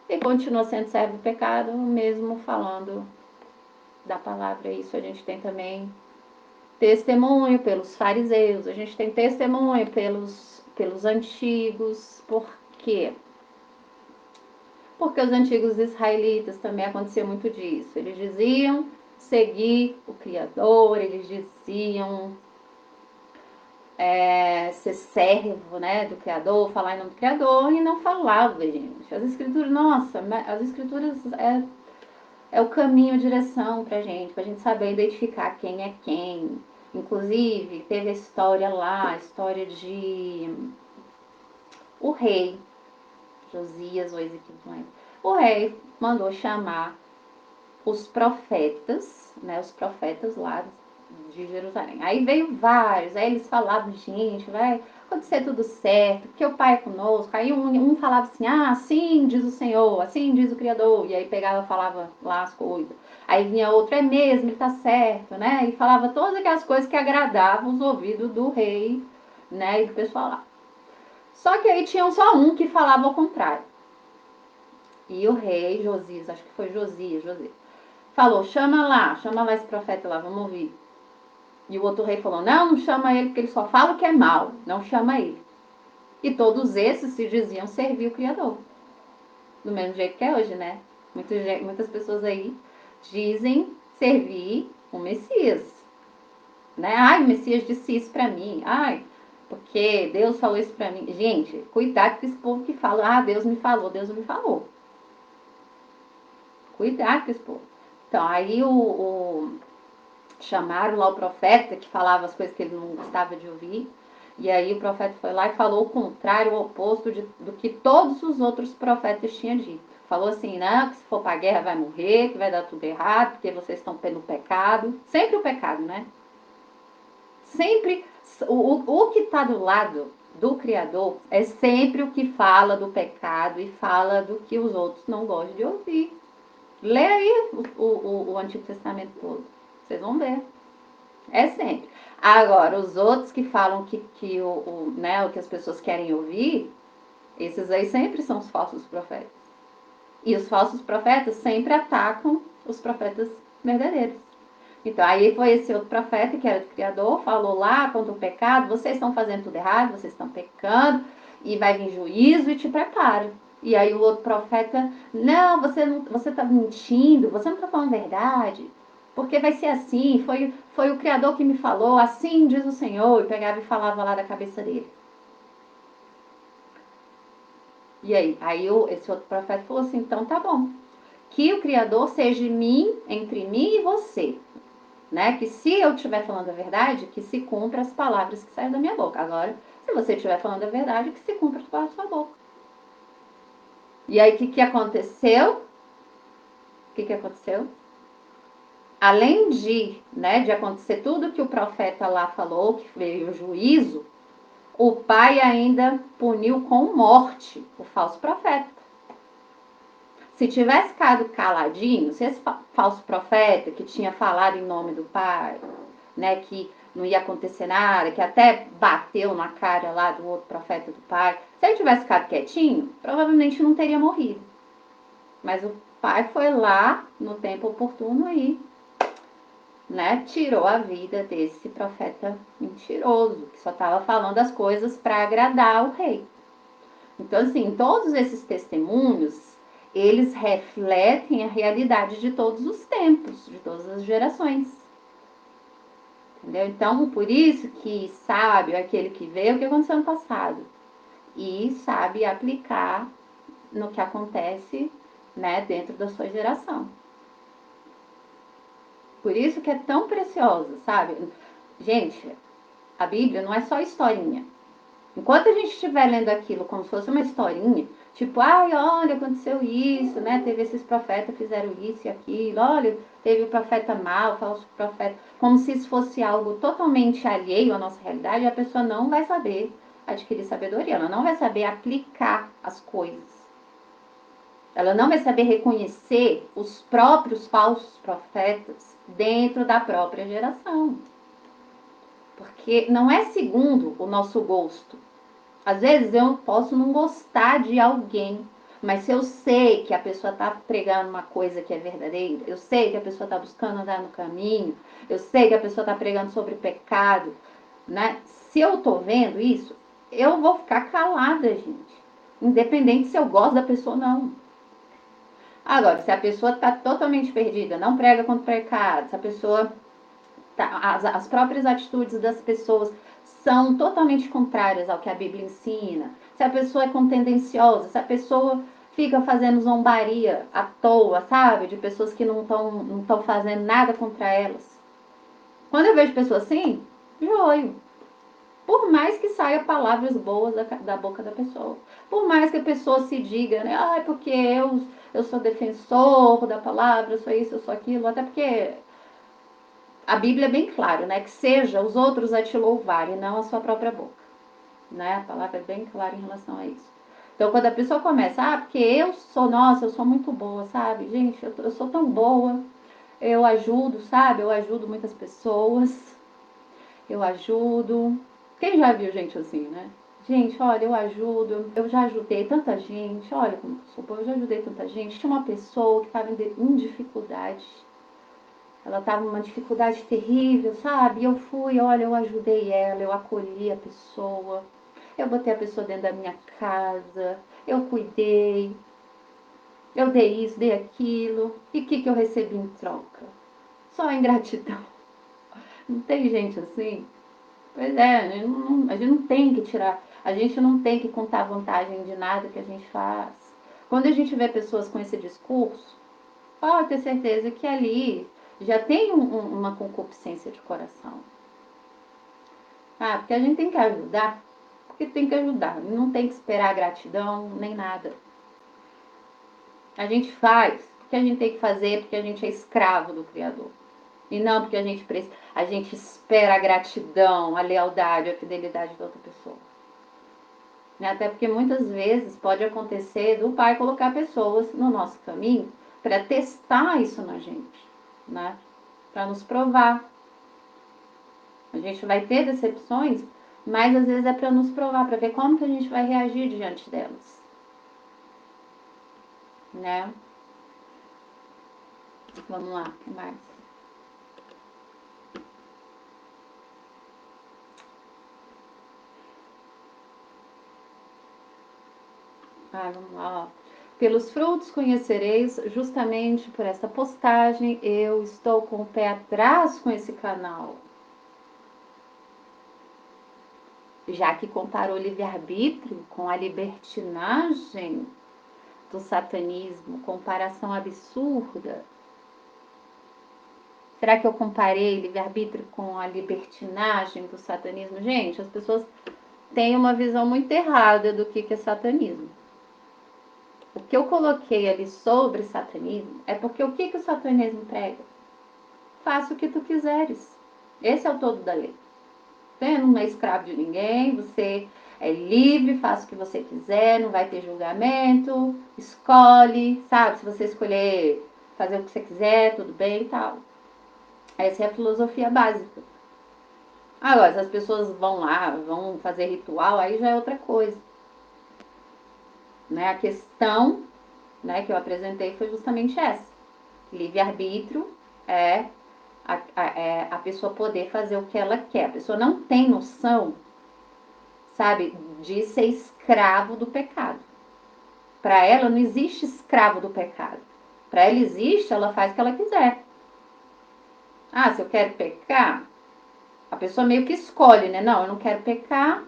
e continua sendo servo do pecado, mesmo falando da palavra. Isso a gente tem também testemunho pelos fariseus, a gente tem testemunho pelos antigos. Por quê? Porque os antigos israelitas também acontecia muito disso. Eles diziam seguir o Criador, eles diziam ser servo, né, do Criador, falar em nome do Criador, e não falava, gente. As escrituras, nossa, as escrituras é o caminho, a direção pra gente saber identificar quem é quem. Inclusive, teve a história lá, a história de o rei, Josias ou Ezequiel, não lembro. O rei mandou chamar os profetas, né, os profetas lá de Jerusalém. Aí veio vários, aí eles falavam, gente, vai acontecer tudo certo, porque o Pai é conosco. Aí um falava assim, assim diz o Senhor, assim diz o Criador, e aí pegava, falava lá as coisas. Aí vinha outro, é mesmo, ele tá certo, né? E falava todas aquelas coisas que agradavam os ouvidos do rei, né, e do pessoal lá. Só que aí tinha só um que falava ao contrário. E o rei Josias, acho que foi Josias, falou, chama lá esse profeta lá, vamos ouvir. E o outro rei falou, não chama ele, porque ele só fala o que é mal, não chama ele. E todos esses se diziam servir o Criador. Do mesmo jeito que é hoje, né? Muitas pessoas aí dizem servir o Messias. Né? Ai, o Messias disse isso pra mim. Ai, porque Deus falou isso pra mim. Gente, cuidado com esse povo que fala, Deus me falou, Deus me falou. Cuidado com esse povo. Então, aí chamaram lá o profeta que falava as coisas que ele não gostava de ouvir. E aí o profeta foi lá e falou o contrário, o oposto do que todos os outros profetas tinham dito. Falou assim, não, que se for pra guerra vai morrer, que vai dar tudo errado, porque vocês estão pelo pecado. Sempre o pecado, né? Sempre o que está do lado do Criador é sempre o que fala do pecado e fala do que os outros não gostam de ouvir. Lê aí o Antigo Testamento todo. Vocês vão ver. É sempre. Agora, os outros que falam que o que as pessoas querem ouvir, esses aí sempre são os falsos profetas. E os falsos profetas sempre atacam os profetas verdadeiros. Então, aí foi esse outro profeta, que era do Criador, falou lá contra o pecado, vocês estão fazendo tudo errado, vocês estão pecando, e vai vir juízo e te prepara. E aí o outro profeta, não, você está mentindo, você não está falando a verdade, porque vai ser assim, foi o Criador que me falou, assim diz o Senhor, e pegava e falava lá da cabeça dele. E aí esse outro profeta falou assim, então tá bom, que o Criador seja entre mim e você. Né? Que se eu estiver falando a verdade, que se cumpra as palavras que saem da minha boca. Agora, se você estiver falando a verdade, que se cumpra as palavras da sua boca. E aí, o que aconteceu? O que aconteceu? Além de acontecer tudo que o profeta lá falou, que veio o juízo, o pai ainda puniu com morte o falso profeta. Se tivesse ficado caladinho, se esse falso profeta que tinha falado em nome do pai, né, que não ia acontecer nada, que até bateu na cara lá do outro profeta do pai, se ele tivesse ficado quietinho, provavelmente não teria morrido. Mas o pai foi lá no tempo oportuno e, né, tirou a vida desse profeta mentiroso, que só estava falando as coisas para agradar o rei. Então, assim, todos esses testemunhos, eles refletem a realidade de todos os tempos, de todas as gerações. Entendeu? Então, por isso que sábio é aquele que vê o que aconteceu no passado e sabe aplicar no que acontece né, dentro da sua geração. Por isso que é tão preciosa, sabe? Gente, a Bíblia não é só historinha. Enquanto a gente estiver lendo aquilo como se fosse uma historinha, tipo, ai, olha, aconteceu isso, né? Teve esses profetas, fizeram isso e aquilo, olha, teve o profeta mau, falso profeta, como se isso fosse algo totalmente alheio à nossa realidade, a pessoa não vai saber adquirir sabedoria, ela não vai saber aplicar as coisas. Ela não vai saber reconhecer os próprios falsos profetas dentro da própria geração. Porque não é segundo o nosso gosto. Às vezes eu posso não gostar de alguém, mas se eu sei que a pessoa está pregando uma coisa que é verdadeira, eu sei que a pessoa está buscando andar no caminho, eu sei que a pessoa está pregando sobre pecado, né? Se eu estou vendo isso, eu vou ficar calada, gente. Independente se eu gosto da pessoa ou não. Agora, se a pessoa está totalmente perdida, não prega contra o pecado, se a pessoa as próprias atitudes das pessoas são totalmente contrárias ao que a Bíblia ensina, se a pessoa é contendenciosa, se a pessoa fica fazendo zombaria à toa, sabe? De pessoas que não estão fazendo nada contra elas. Quando eu vejo pessoas assim, joio. Por mais que saia palavras boas da boca da pessoa. Por mais que a pessoa se diga, né? Ah, porque eu sou defensor da palavra, eu sou isso, eu sou aquilo. Até porque a Bíblia é bem claro, né? Que seja os outros a te louvar e não a sua própria boca. Né? A palavra é bem clara em relação a isso. Então, quando a pessoa começa, porque nossa, eu sou muito boa, sabe? Gente, eu sou tão boa, eu ajudo, sabe? Eu ajudo muitas pessoas, eu ajudo. Quem já viu gente assim, né? Gente, olha, eu ajudo, eu já ajudei tanta gente, olha como eu sou boa, eu já ajudei tanta gente. Tinha uma pessoa que estava em dificuldade. Ela estava numa dificuldade terrível, sabe? E eu fui, olha, eu ajudei ela, eu acolhi a pessoa, eu botei a pessoa dentro da minha casa, eu cuidei, eu dei isso, dei aquilo. E o que eu recebi em troca? Só ingratidão. Não tem gente assim? Pois é, a gente não tem que tirar, a gente não tem que contar vantagem de nada que a gente faz. Quando a gente vê pessoas com esse discurso, pode ter certeza que ali já tem uma concupiscência de coração. Porque a gente tem que ajudar, porque tem que ajudar. Não tem que esperar gratidão, nem nada. A gente faz porque a gente tem que fazer, porque a gente é escravo do Criador. E não porque a gente espera a gratidão, a lealdade, a fidelidade da outra pessoa. Até porque muitas vezes pode acontecer do pai colocar pessoas no nosso caminho para testar isso na gente, né? Para nos provar. A gente vai ter decepções, mas às vezes é para nos provar, para ver como que a gente vai reagir diante delas, né? Vamos lá, o que mais? Vamos lá, ó. Pelos frutos conhecereis, justamente por essa postagem, eu estou com o pé atrás com esse canal. Já que comparou livre-arbítrio com a libertinagem do satanismo, comparação absurda. Será que eu comparei livre-arbítrio com a libertinagem do satanismo? Gente, as pessoas têm uma visão muito errada do que é satanismo. O que eu coloquei ali sobre satanismo é porque o que o satanismo prega? Faça o que tu quiseres. Esse é o todo da lei. Você não é escravo de ninguém, você é livre, faça o que você quiser, não vai ter julgamento, escolhe, sabe? Se você escolher fazer o que você quiser, tudo bem e tal. Essa é a filosofia básica. Agora, se as pessoas vão lá, vão fazer ritual, aí já é outra coisa. Né? A questão, né, que eu apresentei foi justamente essa. Livre-arbítrio é a pessoa poder fazer o que ela quer. A pessoa não tem noção, sabe, de ser escravo do pecado. Para ela não existe escravo do pecado. Para ela existe, ela faz o que ela quiser. Se eu quero pecar, a pessoa meio que escolhe, né? Não, eu não quero pecar,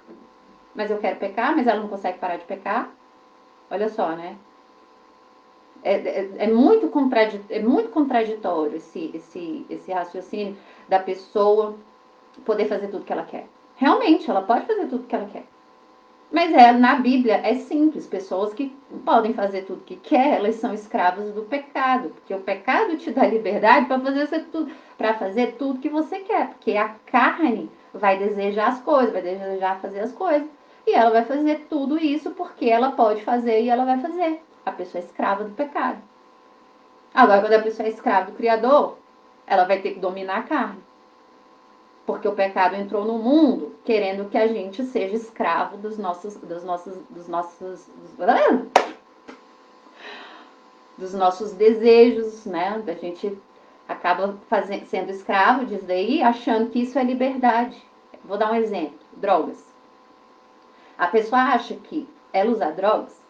mas eu quero pecar, mas ela não consegue parar de pecar. Olha só, né? É muito contraditório esse raciocínio da pessoa poder fazer tudo que ela quer. Realmente, ela pode fazer tudo que ela quer. Mas na Bíblia é simples, pessoas que podem fazer tudo que quer, elas são escravas do pecado, porque o pecado te dá liberdade para fazer tudo que você quer, porque a carne vai desejar as coisas, vai desejar fazer as coisas, e ela vai fazer tudo isso porque ela pode fazer e ela vai fazer. A pessoa é escrava do pecado. Agora, quando a pessoa é escrava do Criador, ela vai ter que dominar a carne. Porque o pecado entrou no mundo querendo que a gente seja escravo dos nossos desejos, né? A gente acaba sendo escravo disso daí, achando que isso é liberdade. Vou dar um exemplo: drogas. A pessoa acha que ela usar drogas,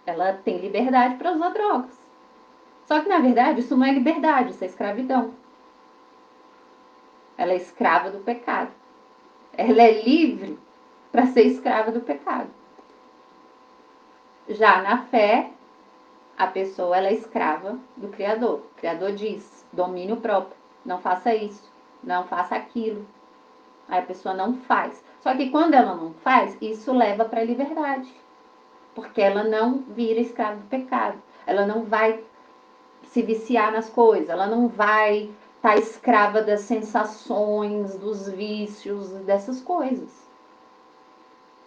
ela tem liberdade para usar drogas. Só que, na verdade, isso não é liberdade, isso é escravidão. Ela é escrava do pecado. Ela é livre para ser escrava do pecado. Já na fé, a pessoa ela é escrava do Criador. O Criador diz: domínio próprio, não faça isso, não faça aquilo. Aí a pessoa não faz. Só que quando ela não faz, isso leva para a liberdade. Porque ela não vira escrava do pecado. Ela não vai se viciar nas coisas, ela não vai estar escrava das sensações, dos vícios, dessas coisas.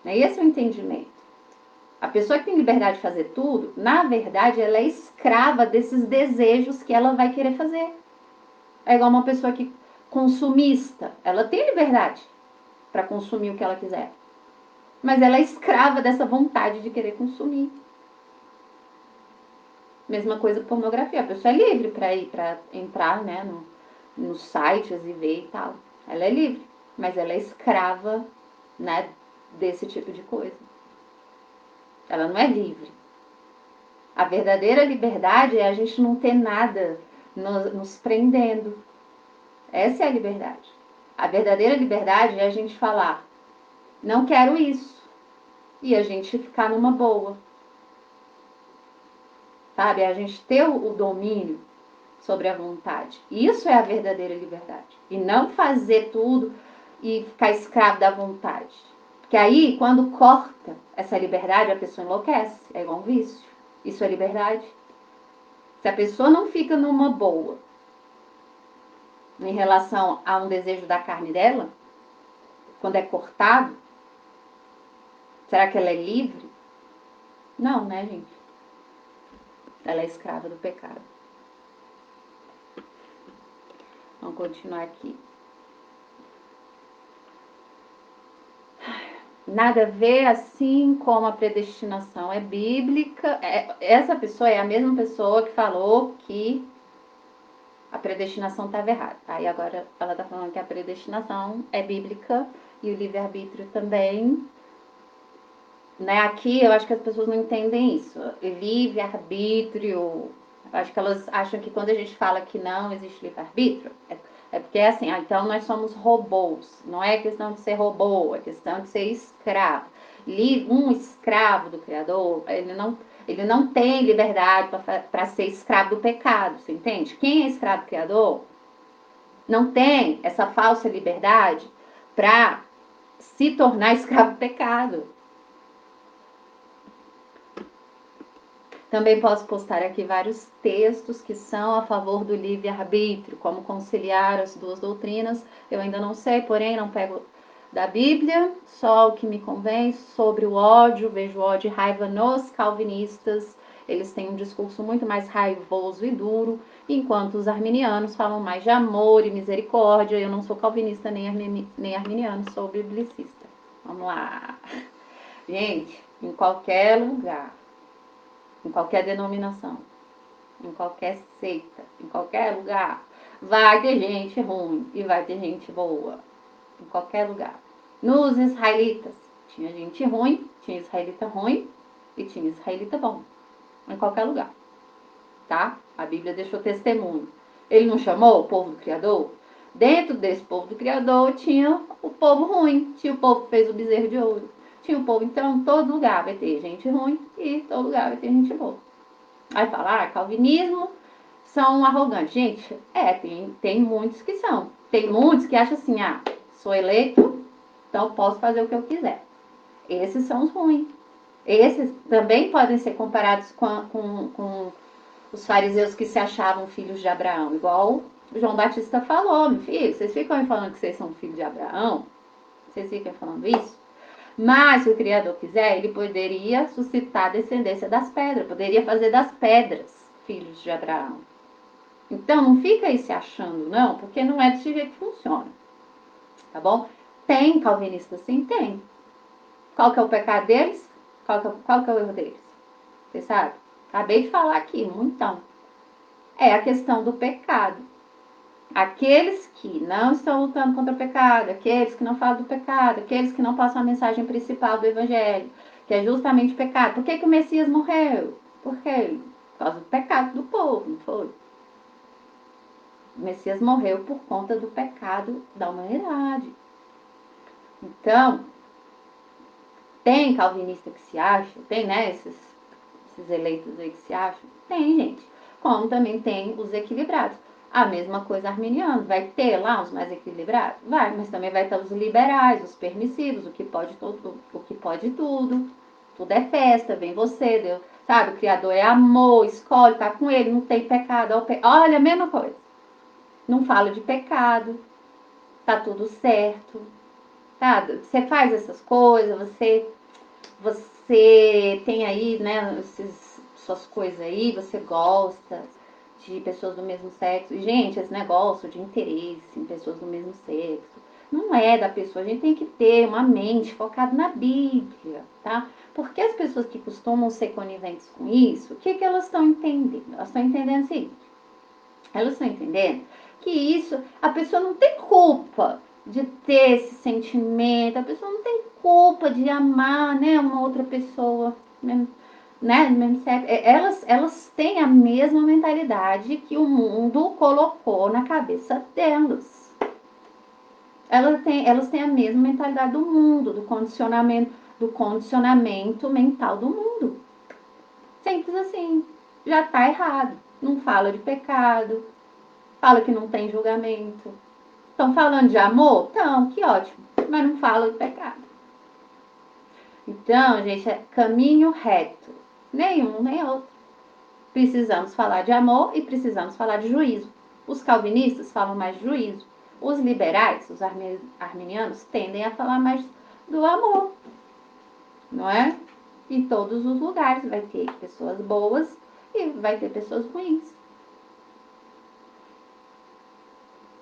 É esse o entendimento. A pessoa que tem liberdade de fazer tudo, na verdade, ela é escrava desses desejos que ela vai querer fazer. É igual uma pessoa que consumista, ela tem liberdade para consumir o que ela quiser. Mas ela é escrava dessa vontade de querer consumir. Mesma coisa com pornografia. A pessoa é livre para entrar, né, nos sites e ver e tal. Ela é livre, mas ela é escrava, né, desse tipo de coisa. Ela não é livre. A verdadeira liberdade é a gente não ter nada nos prendendo. Essa é a liberdade. A verdadeira liberdade é a gente falar: não quero isso. E a gente ficar numa boa. Sabe? É a gente ter o domínio sobre a vontade. Isso é a verdadeira liberdade. E não fazer tudo e ficar escravo da vontade. Porque aí, quando corta essa liberdade, a pessoa enlouquece. É igual um vício. Isso é liberdade. Se a pessoa não fica numa boa em relação a um desejo da carne dela, quando é cortado, será que ela é livre? Não, né, gente? Ela é escrava do pecado. Vamos continuar aqui. Nada a ver, assim como a predestinação é bíblica. Essa pessoa é a mesma pessoa que falou que a predestinação estava errada. Aí agora ela está falando que a predestinação é bíblica e o livre-arbítrio também. Né? Aqui eu acho que as pessoas não entendem isso. Livre-arbítrio. Acho que elas acham que quando a gente fala que não existe livre-arbítrio, é porque é assim, então nós somos robôs. Não é questão de ser robô, é questão de ser escravo. Um escravo do Criador, ele não tem liberdade para ser escravo do pecado, você entende? Quem é escravo do Criador não tem essa falsa liberdade para se tornar escravo do pecado. Também posso postar aqui vários textos que são a favor do livre-arbítrio, como conciliar as duas doutrinas. Eu ainda não sei, porém não pego da Bíblia, só o que me convém sobre o ódio, vejo ódio e raiva nos calvinistas. Eles têm um discurso muito mais raivoso e duro, enquanto os arminianos falam mais de amor e misericórdia. Eu não sou calvinista nem arminiano, sou biblicista. Vamos lá. Gente, em qualquer lugar, em qualquer denominação, em qualquer seita, em qualquer lugar, vai ter gente ruim e vai ter gente boa. Em qualquer lugar. Nos israelitas, tinha gente ruim, tinha israelita ruim e tinha israelita bom. Em qualquer lugar. Tá? A Bíblia deixou testemunho. Ele não chamou o povo do Criador? Dentro desse povo do Criador tinha o povo ruim, tinha o povo que fez o bezerro de ouro. Tinha o povo, então, em todo lugar vai ter gente ruim e em todo lugar vai ter gente boa. Aí fala, calvinismo são arrogantes. Gente, tem muitos que são. Tem muitos que acham assim, sou eleito, então posso fazer o que eu quiser. Esses são os ruins. Esses também podem ser comparados com os fariseus que se achavam filhos de Abraão. Igual o João Batista falou, meu filho, vocês ficam aí falando que vocês são filhos de Abraão? Vocês ficam falando isso? Mas, se o Criador quiser, ele poderia suscitar a descendência das pedras, poderia fazer das pedras filhos de Abraão. Então, não fica aí se achando, não, porque não é desse jeito que funciona. Tá bom? Tem calvinista sim? Tem. Qual que é o pecado deles? Qual que é o erro deles? Você sabe? Acabei de falar aqui, então. É a questão do pecado. Aqueles que não estão lutando contra o pecado, aqueles que não falam do pecado, aqueles que não passam a mensagem principal do Evangelho, que é justamente o pecado. Por que o Messias morreu? Por quê? Por causa do pecado do povo, não foi? O Messias morreu por conta do pecado da humanidade. Então, tem calvinista que se acha, tem, né, esses eleitos aí que se acham? Tem, gente. Como também tem os equilibrados. A mesma coisa arminiano. Vai ter lá os mais equilibrados? Vai, mas também vai ter os liberais, os permissivos, o que pode tudo. Tudo é festa, vem você, Deus. Sabe, o Criador é amor, escolhe, tá com ele, não tem pecado. Olha, a mesma coisa. Não fala de pecado, tá tudo certo. Tá? Você faz essas coisas, você tem aí, né, suas coisas aí, você gosta de pessoas do mesmo sexo. Gente, esse negócio de interesse em pessoas do mesmo sexo não é da pessoa. A gente tem que ter uma mente focada na Bíblia, tá? Porque as pessoas que costumam ser coniventes com isso, o que elas estão entendendo? Elas estão entendendo o seguinte, elas estão entendendo que isso, a pessoa não tem culpa de ter esse sentimento, a pessoa não tem culpa de amar, né, uma outra pessoa, mesmo, né, mesmo sexo. Elas têm a mesma mentalidade que o mundo colocou na cabeça delas. Elas têm a mesma mentalidade do mundo, do condicionamento mental do mundo. Simples assim. Já tá errado. Não fala de pecado, fala que não tem julgamento. Estão falando de amor? Então, que ótimo. Mas não fala de pecado. Então, gente, é caminho reto. Nenhum, nem outro. Precisamos falar de amor e precisamos falar de juízo. Os calvinistas falam mais de juízo. Os liberais, os arminianos, tendem a falar mais do amor. Não é? Em todos os lugares vai ter pessoas boas e vai ter pessoas ruins.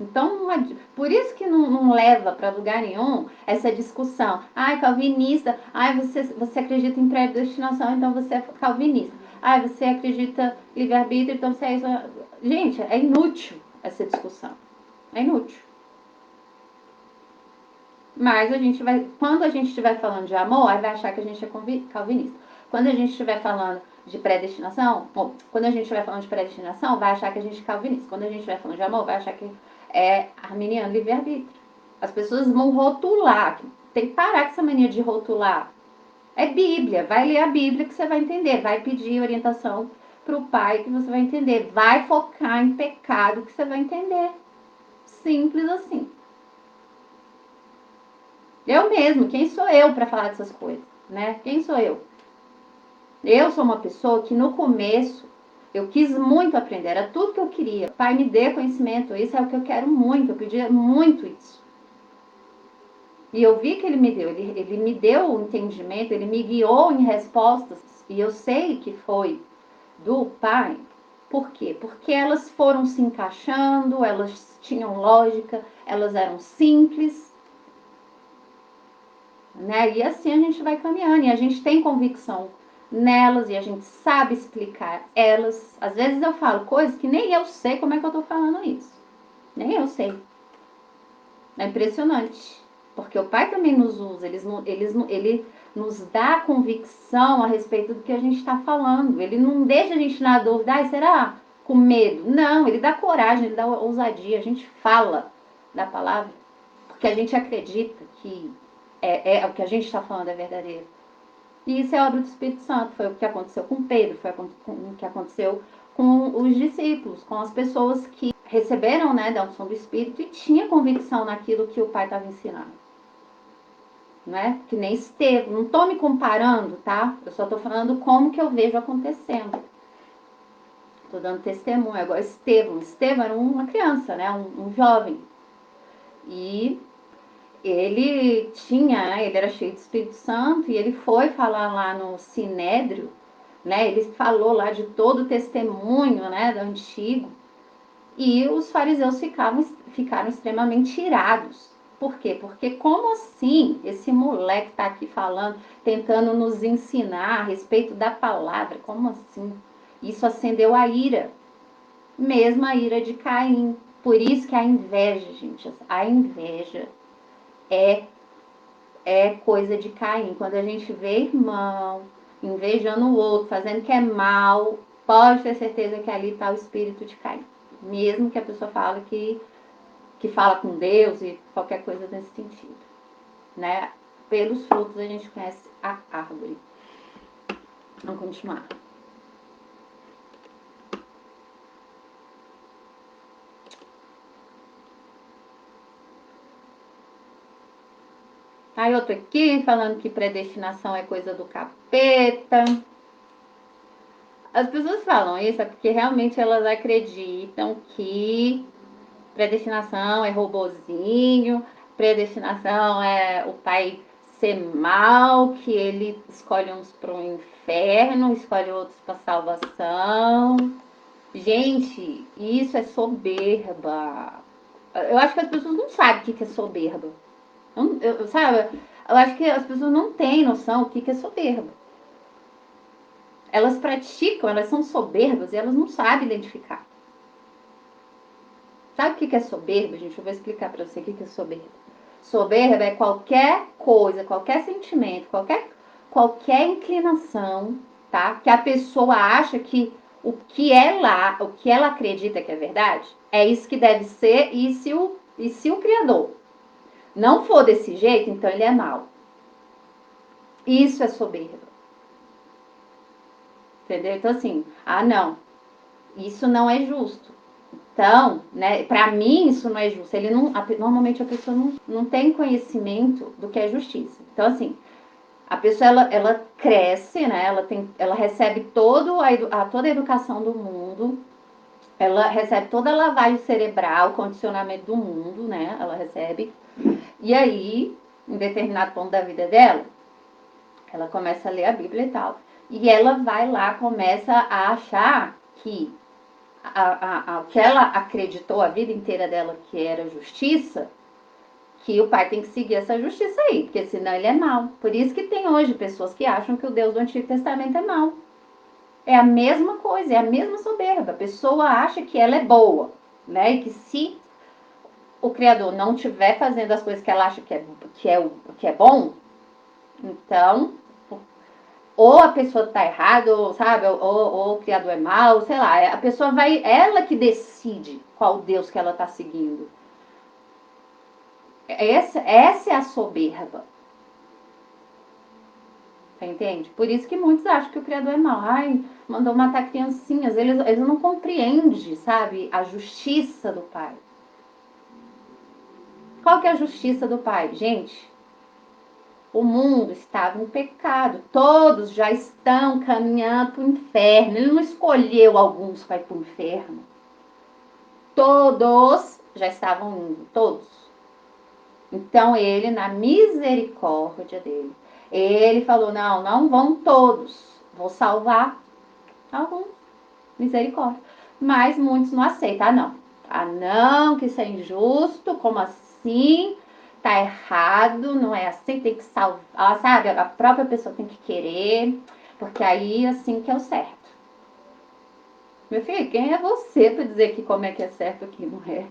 Então, por isso que não leva para lugar nenhum essa discussão. Ai, calvinista. Ai, você acredita em predestinação, então você é calvinista. Ai, você acredita em livre-arbítrio, então você é isso. Gente, é inútil essa discussão. É inútil. Mas a gente vai, quando a gente estiver falando de amor, aí vai achar que a gente é calvinista. Quando a gente estiver falando de predestinação, quando a gente estiver falando de predestinação, vai achar que a gente é calvinista. Quando a gente estiver falando de amor, vai achar que é arminiano, livre-arbítrio. As pessoas vão rotular. Tem que parar com essa mania de rotular. É Bíblia. Vai ler a Bíblia que você vai entender. Vai pedir orientação para o pai que você vai entender. Vai focar em pecado que você vai entender. Simples assim. Eu mesmo, quem sou eu para falar dessas coisas, né? Quem sou eu? Eu sou uma pessoa que no começo eu quis muito aprender, era tudo que eu queria. Pai, me dê conhecimento, isso é o que eu quero muito, eu pedia muito isso. E eu vi que ele me deu, ele me deu o entendimento, ele me guiou em respostas, e eu sei que foi do Pai. Por quê? Porque elas foram se encaixando, elas tinham lógica, elas eram simples, né? E assim a gente vai caminhando, e a gente tem convicção nelas, e a gente sabe explicar elas. Às vezes eu falo coisas que nem eu sei como é que eu tô falando isso. Nem eu sei. É impressionante. Porque o Pai também nos usa, ele nos dá convicção a respeito do que a gente está falando. Ele não deixa a gente na dúvida, será? Com medo. Não, ele dá coragem, ele dá ousadia. A gente fala da palavra porque a gente acredita que o que a gente está falando é verdadeiro. E isso é obra do Espírito Santo. Foi o que aconteceu com Pedro, foi o que aconteceu com os discípulos, com as pessoas que receberam, né, da unção do Espírito e tinha convicção naquilo que o Pai estava ensinando. Né? Que nem Estevão. Não estou me comparando, tá? Eu só estou falando como que eu vejo acontecendo. Estou dando testemunho. Agora, Estevão. Estevão era uma criança, né? Um jovem. E ele era cheio do Espírito Santo e ele foi falar lá no Sinédrio, né? Ele falou lá de todo o testemunho, né, do antigo. E os fariseus ficaram extremamente irados. Por quê? Porque como assim esse moleque está aqui falando, tentando nos ensinar a respeito da palavra? Como assim? Isso acendeu a ira, mesmo a ira de Caim. Por isso que a inveja, gente, a inveja é, é coisa de Caim. Quando a gente vê irmão invejando o outro, fazendo o que é mal, pode ter certeza que ali está o espírito de Caim. Mesmo que a pessoa fale que fala com Deus e qualquer coisa nesse sentido, né? Pelos frutos a gente conhece a árvore. Vamos continuar. Aí outro aqui falando que predestinação é coisa do capeta. As pessoas falam isso é porque realmente elas acreditam que predestinação é robozinho, predestinação é o pai ser mal, que ele escolhe uns para o inferno, escolhe outros para salvação. Gente, isso é soberba. Eu acho que as pessoas não sabem o que é soberba. Sabe? Eu acho que as pessoas não têm noção o que é soberba. Elas praticam, elas são soberbas e elas não sabem identificar. Sabe o que é soberba, gente? Eu vou explicar para você o que é soberba. Soberba é qualquer coisa, qualquer sentimento, qualquer inclinação, tá? Que a pessoa acha que o que ela acredita que é verdade, é isso que deve ser, e se o Criador não for desse jeito, então ele é mau. Isso é soberba. Entendeu? Então, assim, não, isso não é justo. Então, né, para mim isso não é justo. Normalmente a pessoa não tem conhecimento do que é justiça. Então, assim, a pessoa ela cresce, né? Ela recebe toda a educação do mundo, ela recebe toda a lavagem cerebral, condicionamento do mundo, né? Ela recebe. E aí, em determinado ponto da vida dela, ela começa a ler a Bíblia e tal. E ela vai lá, começa a achar que o que ela acreditou a vida inteira dela que era justiça, que o pai tem que seguir essa justiça aí, porque senão ele é mau. Por isso que tem hoje pessoas que acham que o Deus do Antigo Testamento é mau. É a mesma coisa, é a mesma soberba. A pessoa acha que ela é boa, né? E que se o Criador não estiver fazendo as coisas que ela acha que é bom, então ou a pessoa tá errada, ou, sabe, ou o Criador é mau, sei lá. A pessoa ela que decide qual Deus que ela tá seguindo. Essa é a soberba. Você entende? Por isso que muitos acham que o Criador é mau. Ai, mandou matar criancinhas. Eles não compreendem, sabe, a justiça do Pai. Qual que é a justiça do Pai? Gente, o mundo estava em pecado. Todos já estão caminhando para o inferno. Ele não escolheu alguns para ir para o inferno. Todos já estavam indo. Todos. Então ele, na misericórdia dele, ele falou, não vão todos. Vou salvar alguns. Misericórdia. Mas muitos não aceitam. Não. Não, que isso é injusto. Como assim? Tá errado, não é assim, tem que salvar, sabe? A própria pessoa tem que querer, porque aí assim que é o certo. Meu filho, quem é você para dizer que como é que é certo aqui não é?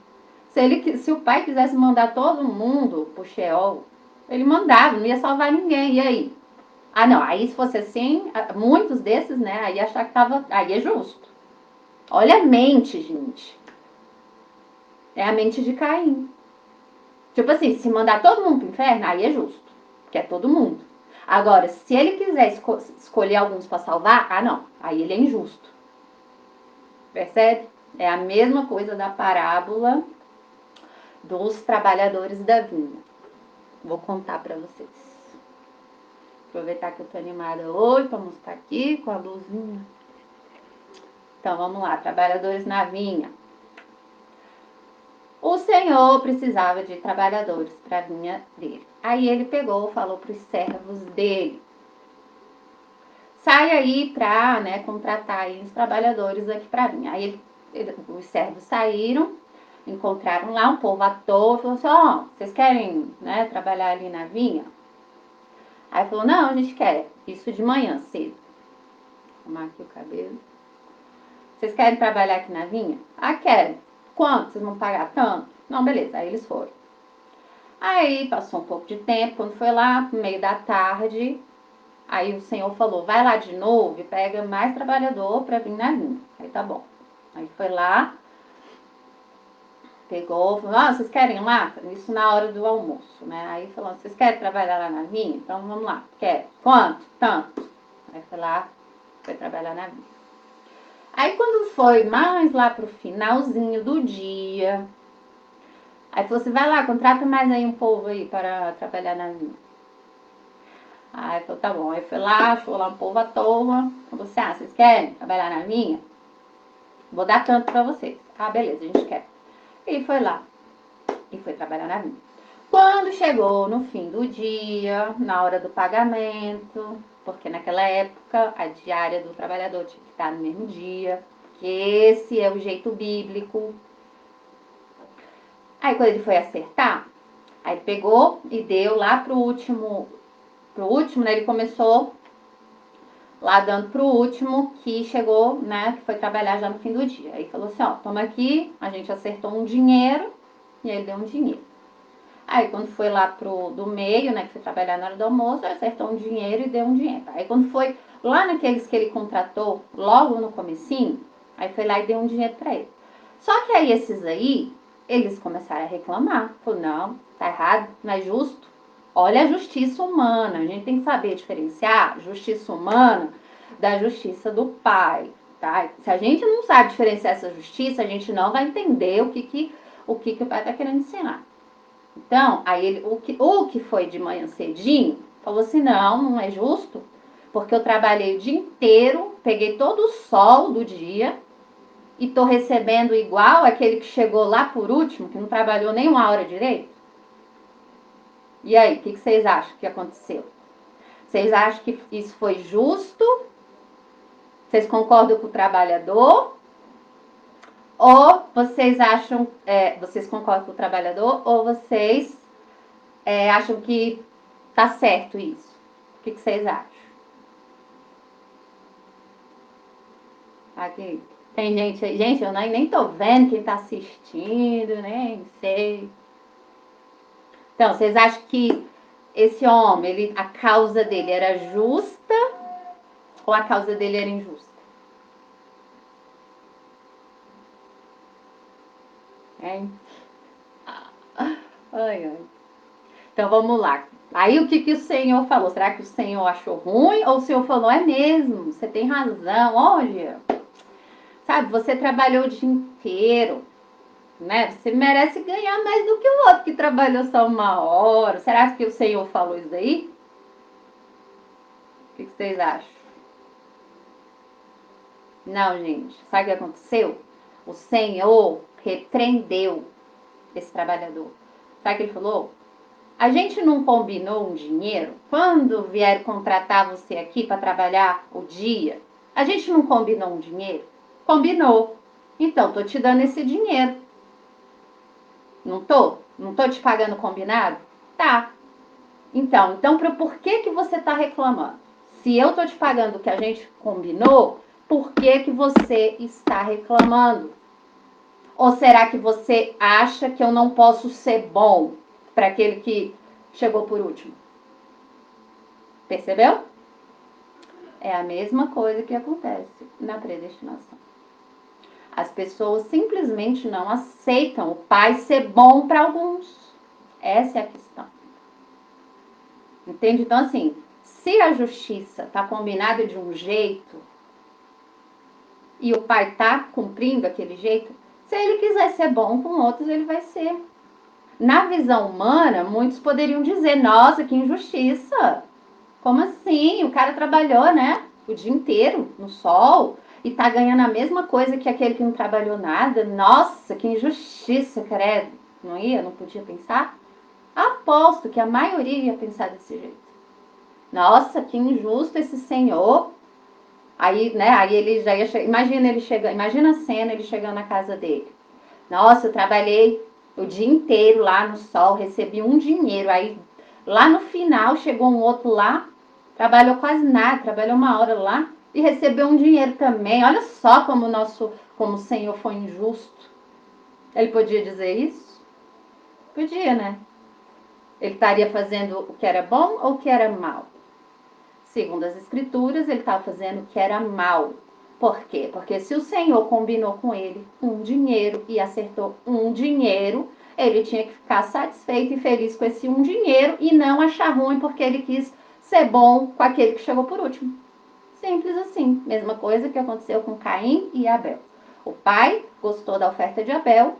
Se o pai quisesse mandar todo mundo pro Sheol, ele mandava, não ia salvar ninguém. E aí? Não, aí se fosse assim, muitos desses, né, aí achar que tava, aí é justo. Olha a mente, gente. É a mente de Caim. Tipo assim, se mandar todo mundo pro inferno, aí é justo. Porque é todo mundo. Agora, se ele quiser escolher alguns para salvar, não, aí ele é injusto. Percebe? É a mesma coisa da parábola dos trabalhadores da vinha. Vou contar para vocês. Aproveitar que eu tô animada hoje para mostrar aqui com a luzinha. Então, vamos lá. Trabalhadores na vinha. O Senhor precisava de trabalhadores para a vinha dele. Aí ele pegou, falou para os servos dele. Sai aí para, contratar aí os trabalhadores aqui para a vinha. Aí os servos saíram, encontraram lá um povo à toa, falou assim, vocês querem, trabalhar ali na vinha? Aí falou, não, a gente quer, isso de manhã cedo. Vou arrumar aqui o cabelo. Vocês querem trabalhar aqui na vinha? Querem. Quanto? Vocês vão pagar tanto? Não, beleza, aí eles foram. Aí passou um pouco de tempo, quando foi lá, no meio da tarde, aí o Senhor falou, vai lá de novo e pega mais trabalhador para vir na vinha. Aí tá bom. Aí foi lá, pegou, falou, vocês querem ir lá? Isso na hora do almoço, né? Aí falou, vocês querem trabalhar lá na vinha? Então vamos lá, quero. Quanto? Tanto. Aí foi lá, foi trabalhar na vinha. Aí quando foi mais lá pro finalzinho do dia, aí falou assim, vai lá, contrata mais aí um povo aí para trabalhar na vinha. Aí falou, tá bom. Aí foi lá, achou lá um povo à toa. Falou assim, vocês querem trabalhar na vinha? Vou dar tanto pra vocês. Beleza, a gente quer. E foi lá. E foi trabalhar na vinha. Quando chegou no fim do dia, na hora do pagamento, porque naquela época a diária do trabalhador tinha que estar no mesmo dia, que esse é o jeito bíblico. Aí quando ele foi acertar, aí ele pegou e deu lá pro último, né? Ele começou lá dando pro último que chegou, né? Que foi trabalhar já no fim do dia. Aí falou assim, toma aqui, a gente acertou um dinheiro e ele deu um dinheiro. Aí quando foi lá pro do meio, né? Que foi trabalhar na hora do almoço, ele acertou um dinheiro e deu um dinheiro. Aí quando foi lá naqueles que ele contratou logo no comecinho, aí foi lá e deu um dinheiro para ele. Só que aí esses aí, eles começaram a reclamar. Falou, não, tá errado, não é justo. Olha a justiça humana, a gente tem que saber diferenciar justiça humana da justiça do Pai, tá? Se a gente não sabe diferenciar essa justiça, a gente não vai entender o que o Pai está querendo ensinar. Então, aí ele, o que foi de manhã cedinho, falou assim, não é justo, porque eu trabalhei o dia inteiro, peguei todo o sol do dia e tô recebendo igual aquele que chegou lá por último, que não trabalhou nem uma hora direito. E aí, o que vocês acham que aconteceu? Vocês acham que isso foi justo? Vocês concordam com o trabalhador? Ou vocês acham, vocês concordam com o trabalhador? Ou vocês acham que tá certo isso? O que vocês acham? Aqui. Tem gente aí. Gente, eu nem tô vendo quem tá assistindo, nem sei. Então, vocês acham que esse homem, a causa dele era justa ou a causa dele era injusta? Hein? Ai. Então vamos lá. Aí o que o Senhor falou? Será que o Senhor achou ruim ou o Senhor falou, é mesmo, você tem razão, olha, sabe, você trabalhou o dia inteiro, né? Você merece ganhar mais do que o outro que trabalhou só uma hora. Será que o Senhor falou isso aí? O que vocês acham? Não, gente. Sabe o que aconteceu? O Senhor repreendeu esse trabalhador. Sabe o que ele falou? A gente não combinou um dinheiro? Quando vier contratar você aqui para trabalhar o dia, a gente não combinou um dinheiro? Combinou. Então, tô te dando esse dinheiro. Não tô? Não tô te pagando combinado? Tá. Então por que você tá reclamando? Se eu tô te pagando o que a gente combinou, por que você está reclamando? Ou será que você acha que eu não posso ser bom para aquele que chegou por último? Percebeu? É a mesma coisa que acontece na predestinação. As pessoas simplesmente não aceitam o Pai ser bom para alguns. Essa é a questão. Entende? Então, assim, Se a justiça está combinada de um jeito e o pai está cumprindo aquele jeito, se ele quiser ser bom com outros, ele vai ser. Na visão humana, muitos poderiam dizer, nossa, que injustiça. Como assim? O cara trabalhou, né? O dia inteiro no sol e tá ganhando a mesma coisa que aquele que não trabalhou nada. Nossa, que injustiça, credo. Não ia? Não podia pensar? Aposto que a maioria ia pensar desse jeito. Nossa, que injusto esse senhor. Aí, né? Aí ele já ia chegar. Imagina ele chegando, imagina a cena ele chegando na casa dele. Nossa, eu trabalhei o dia inteiro lá no sol, recebi um dinheiro. Aí lá no final chegou um outro lá, trabalhou quase nada, trabalhou uma hora lá e recebeu um dinheiro também. Olha só como o Senhor foi injusto. Ele podia dizer isso? Podia, né? Ele estaria fazendo o que era bom ou o que era mal? Segundo as escrituras, ele estava fazendo o que era mal. Por quê? Porque se o Senhor combinou com ele um dinheiro e acertou um dinheiro, ele tinha que ficar satisfeito e feliz com esse um dinheiro e não achar ruim porque ele quis ser bom com aquele que chegou por último. Simples assim. Mesma coisa que aconteceu com Caim e Abel. O pai gostou da oferta de Abel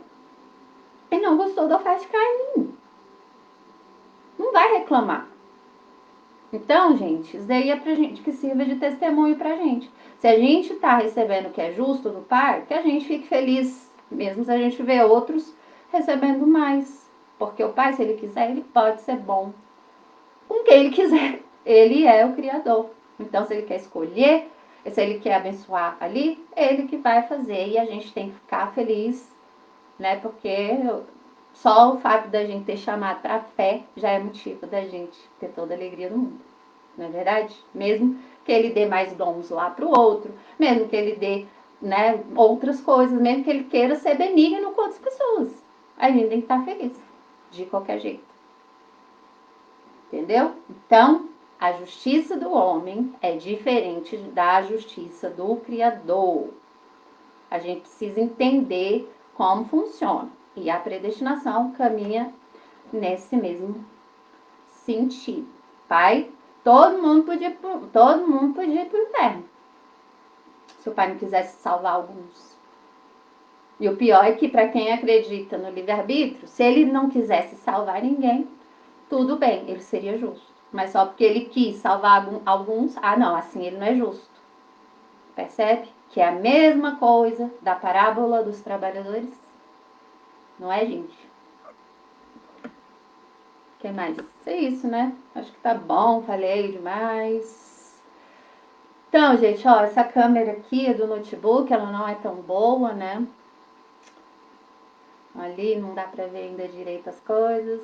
e não gostou da oferta de Caim. Não vai reclamar. Então, gente, isso daí é pra gente que sirva de testemunho pra gente. Se a gente tá recebendo o que é justo do Pai, que a gente fique feliz, mesmo se a gente vê outros recebendo mais. Porque o Pai, se ele quiser, ele pode ser bom com quem ele quiser. Ele é o Criador. Então, se ele quer escolher, se ele quer abençoar ali, ele que vai fazer. E a gente tem que ficar feliz, né? Porque só o fato da gente ter chamado para a fé já é motivo da gente ter toda a alegria do mundo. Não é verdade? Mesmo que ele dê mais dons lá para o outro, mesmo que ele dê, né, outras coisas, mesmo que ele queira ser benigno com outras pessoas. A gente tem que estar feliz, de qualquer jeito. Entendeu? Então, a justiça do homem é diferente da justiça do Criador. A gente precisa entender como funciona. E a predestinação caminha nesse mesmo sentido. Pai, todo mundo podia ir para o inferno. Se o pai não quisesse salvar alguns. E o pior é que para quem acredita no livre-arbítrio, se ele não quisesse salvar ninguém, tudo bem, ele seria justo. Mas só porque ele quis salvar alguns, não, assim ele não é justo. Percebe? Que é a mesma coisa da parábola dos trabalhadores. Não é, gente? O que mais? É isso, né? Acho que tá bom, falei demais. Então, gente, ó, essa câmera aqui do notebook, ela não é tão boa, né? Ali não dá pra ver ainda direito as coisas.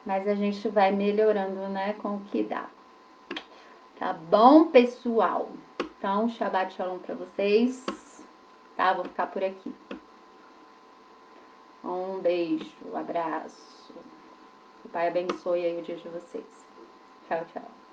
Mas a gente vai melhorando, né, com o que dá. Tá bom, pessoal? Então, Shabbat Shalom pra vocês. Tá? Vou ficar por aqui. Um beijo, um abraço. Que o Pai abençoe aí o dia de vocês. Tchau, tchau.